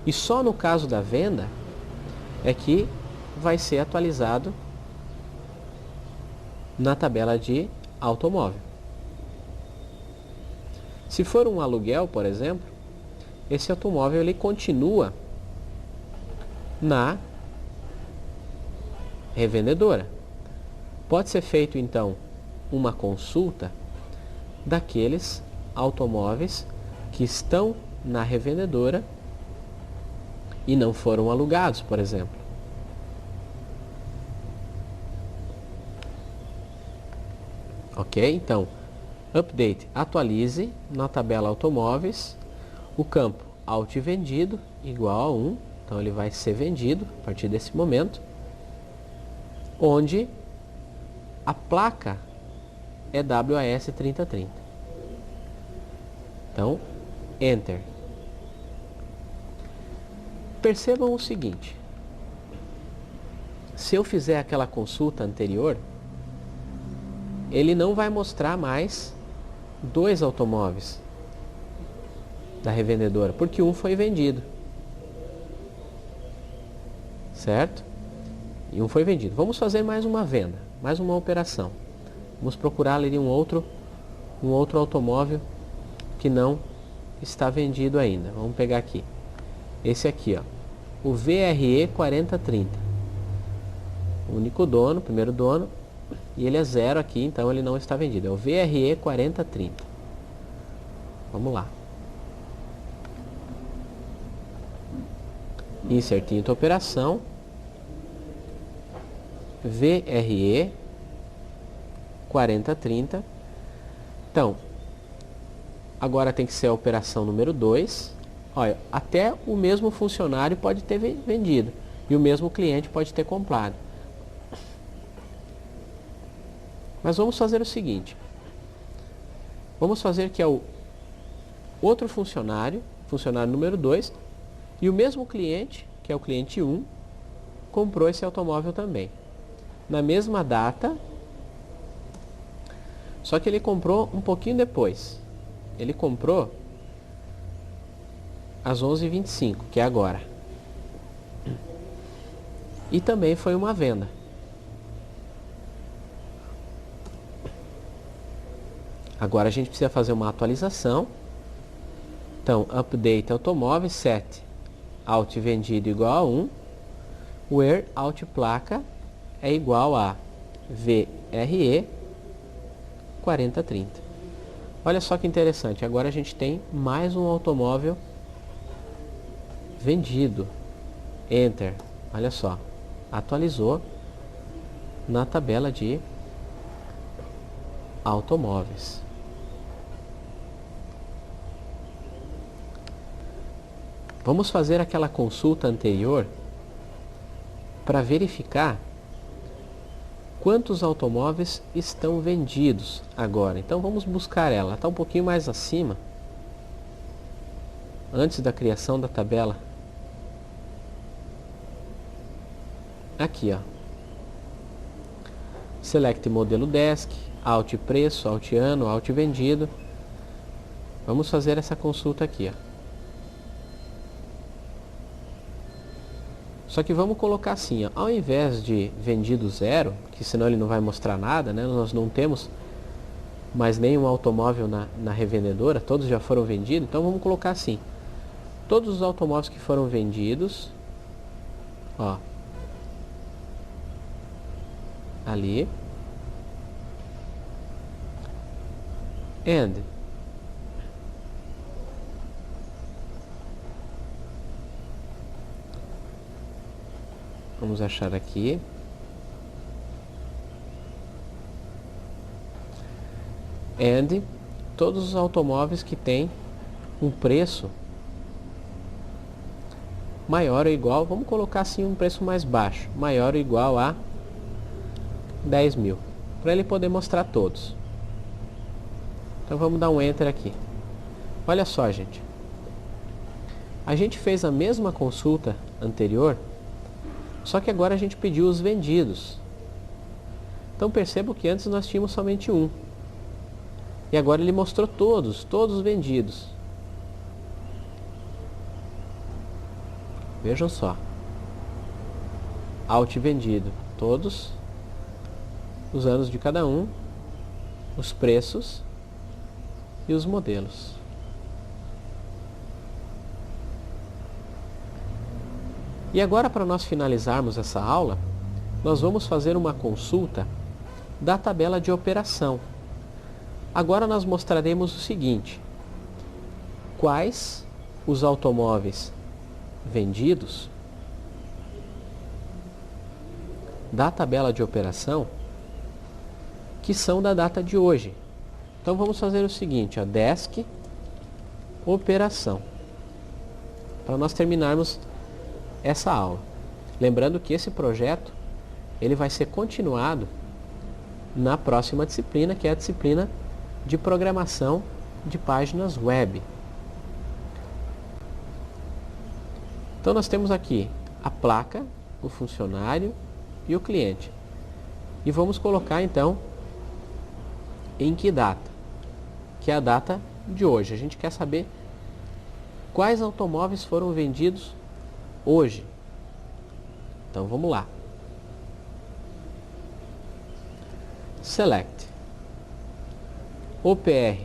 e só no caso da venda é que vai ser atualizado na tabela de automóvel. Se for um aluguel, por exemplo, esse automóvel ele continua na revendedora. Pode ser feito então uma consulta daqueles automóveis que estão na revendedora e não foram alugados, por exemplo. Ok? Então, update, atualize na tabela automóveis o campo Alt vendido igual a 1. Então ele vai ser vendido a partir desse momento, onde a placa é WAS 3030. Então, Enter. Percebam o seguinte, se eu fizer aquela consulta anterior, ele não vai mostrar mais 2 automóveis da revendedora, porque um foi vendido. Certo? E um foi vendido. Vamos fazer mais uma venda, mais uma operação. Vamos procurar ali um outro automóvel que não está vendido ainda. Vamos pegar aqui. Esse aqui, ó, o VRE 4030. O único dono, primeiro dono, e ele é 0 aqui, então ele não está vendido. É o VRE 4030. Vamos lá. Insert into operação. VRE 4030. Então, agora tem que ser a operação número 2. Olha, até o mesmo funcionário pode ter vendido e o mesmo cliente pode ter comprado. Mas vamos fazer o seguinte. Vamos fazer que é o outro funcionário, funcionário número 2, e o mesmo cliente, que é o cliente 1, comprou esse automóvel também. Na mesma data, só que ele comprou um pouquinho depois. Ele comprou às 11h25, que é agora. E também foi uma venda. Agora a gente precisa fazer uma atualização. Então, update automóvel, set Alt vendido igual a 1, where Alt placa é igual a VRE 4030. Olha só que interessante, agora a gente tem mais um automóvel vendido. Enter, olha só, atualizou na tabela de automóveis. Vamos fazer aquela consulta anterior para verificar quantos automóveis estão vendidos agora. Então vamos buscar ela. Ela está um pouquinho mais acima, antes da criação da tabela. Aqui, ó. Select modelo desk, Alt preço, Alt ano, Alt vendido. Vamos fazer essa consulta aqui, ó. Só que vamos colocar assim, ó, ao invés de vendido 0, que senão ele não vai mostrar nada, né? Nós não temos mais nenhum automóvel na revendedora, todos já foram vendidos, então vamos colocar assim. Todos os automóveis que foram vendidos, ó, ali, and. Vamos achar aqui. And todos os automóveis que têm um preço maior ou igual, vamos colocar assim um preço mais baixo, maior ou igual a 10 mil, para ele poder mostrar todos. Então vamos dar um Enter aqui. Olha só, gente. A gente fez a mesma consulta anterior, só que agora a gente pediu os vendidos. Então percebo que antes nós tínhamos somente um. E agora ele mostrou todos os vendidos. Vejam só. Alt vendido. Todos os anos de cada um, os preços e os modelos. E agora, para nós finalizarmos essa aula, nós vamos fazer uma consulta da tabela de operação. Agora nós mostraremos o seguinte: quais os automóveis vendidos da tabela de operação que são da data de hoje. Então vamos fazer o seguinte, ó, Desk Operação, para nós terminarmos essa aula. Lembrando que esse projeto ele vai ser continuado na próxima disciplina, que é a disciplina de programação de páginas web. Então nós temos aqui a placa, o funcionário e o cliente. E vamos colocar então em que data? Que é a data de hoje. A gente quer saber quais automóveis foram vendidos hoje. Então vamos lá. Select OPR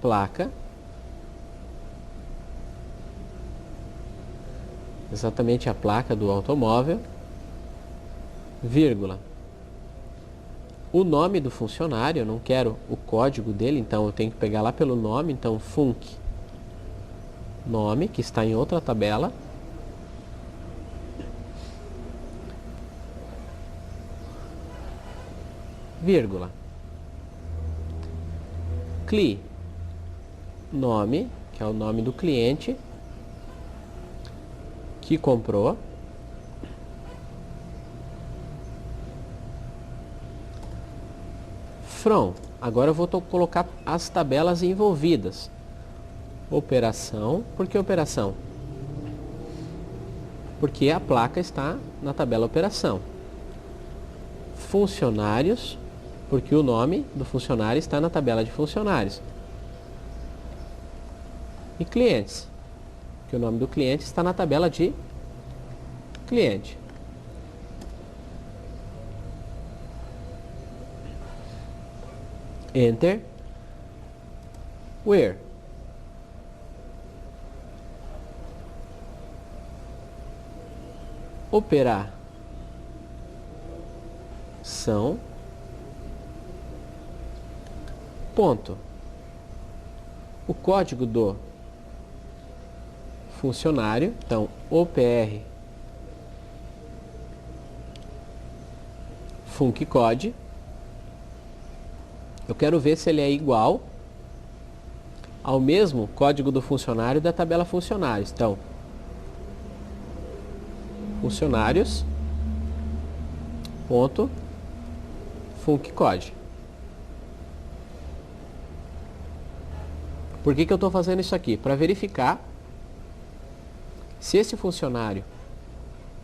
placa, exatamente a placa do automóvel, vírgula, o nome do funcionário. Eu não quero o código dele, então eu tenho que pegar lá pelo nome. Então func nome, que está em outra tabela, vírgula, cli nome, que é o nome do cliente que comprou, from, agora eu vou colocar as tabelas envolvidas. Operação, por que operação? Porque a placa está na tabela operação. Funcionários, porque o nome do funcionário está na tabela de funcionários. E clientes, porque o nome do cliente está na tabela de cliente. Enter. Where? Operar são ponto. O código do funcionário, então OPR funccode. Eu quero ver se ele é igual ao mesmo código do funcionário da tabela funcionários. Então, funcionários ponto funccode. Por que eu estou fazendo isso aqui? Para verificar se esse funcionário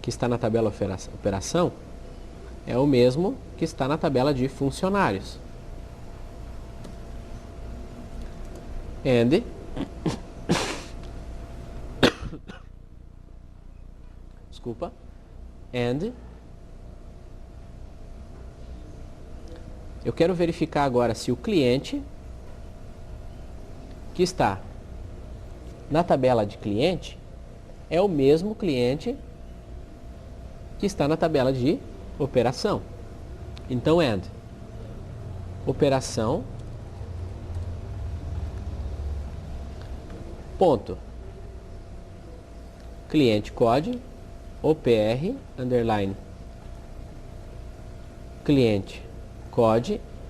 que está na tabela operação é o mesmo que está na tabela de funcionários. And desculpa. And eu quero verificar agora se o cliente que está na tabela de cliente é o mesmo cliente que está na tabela de operação. Então, and operação ponto, cliente code, OPR, underline, cliente code,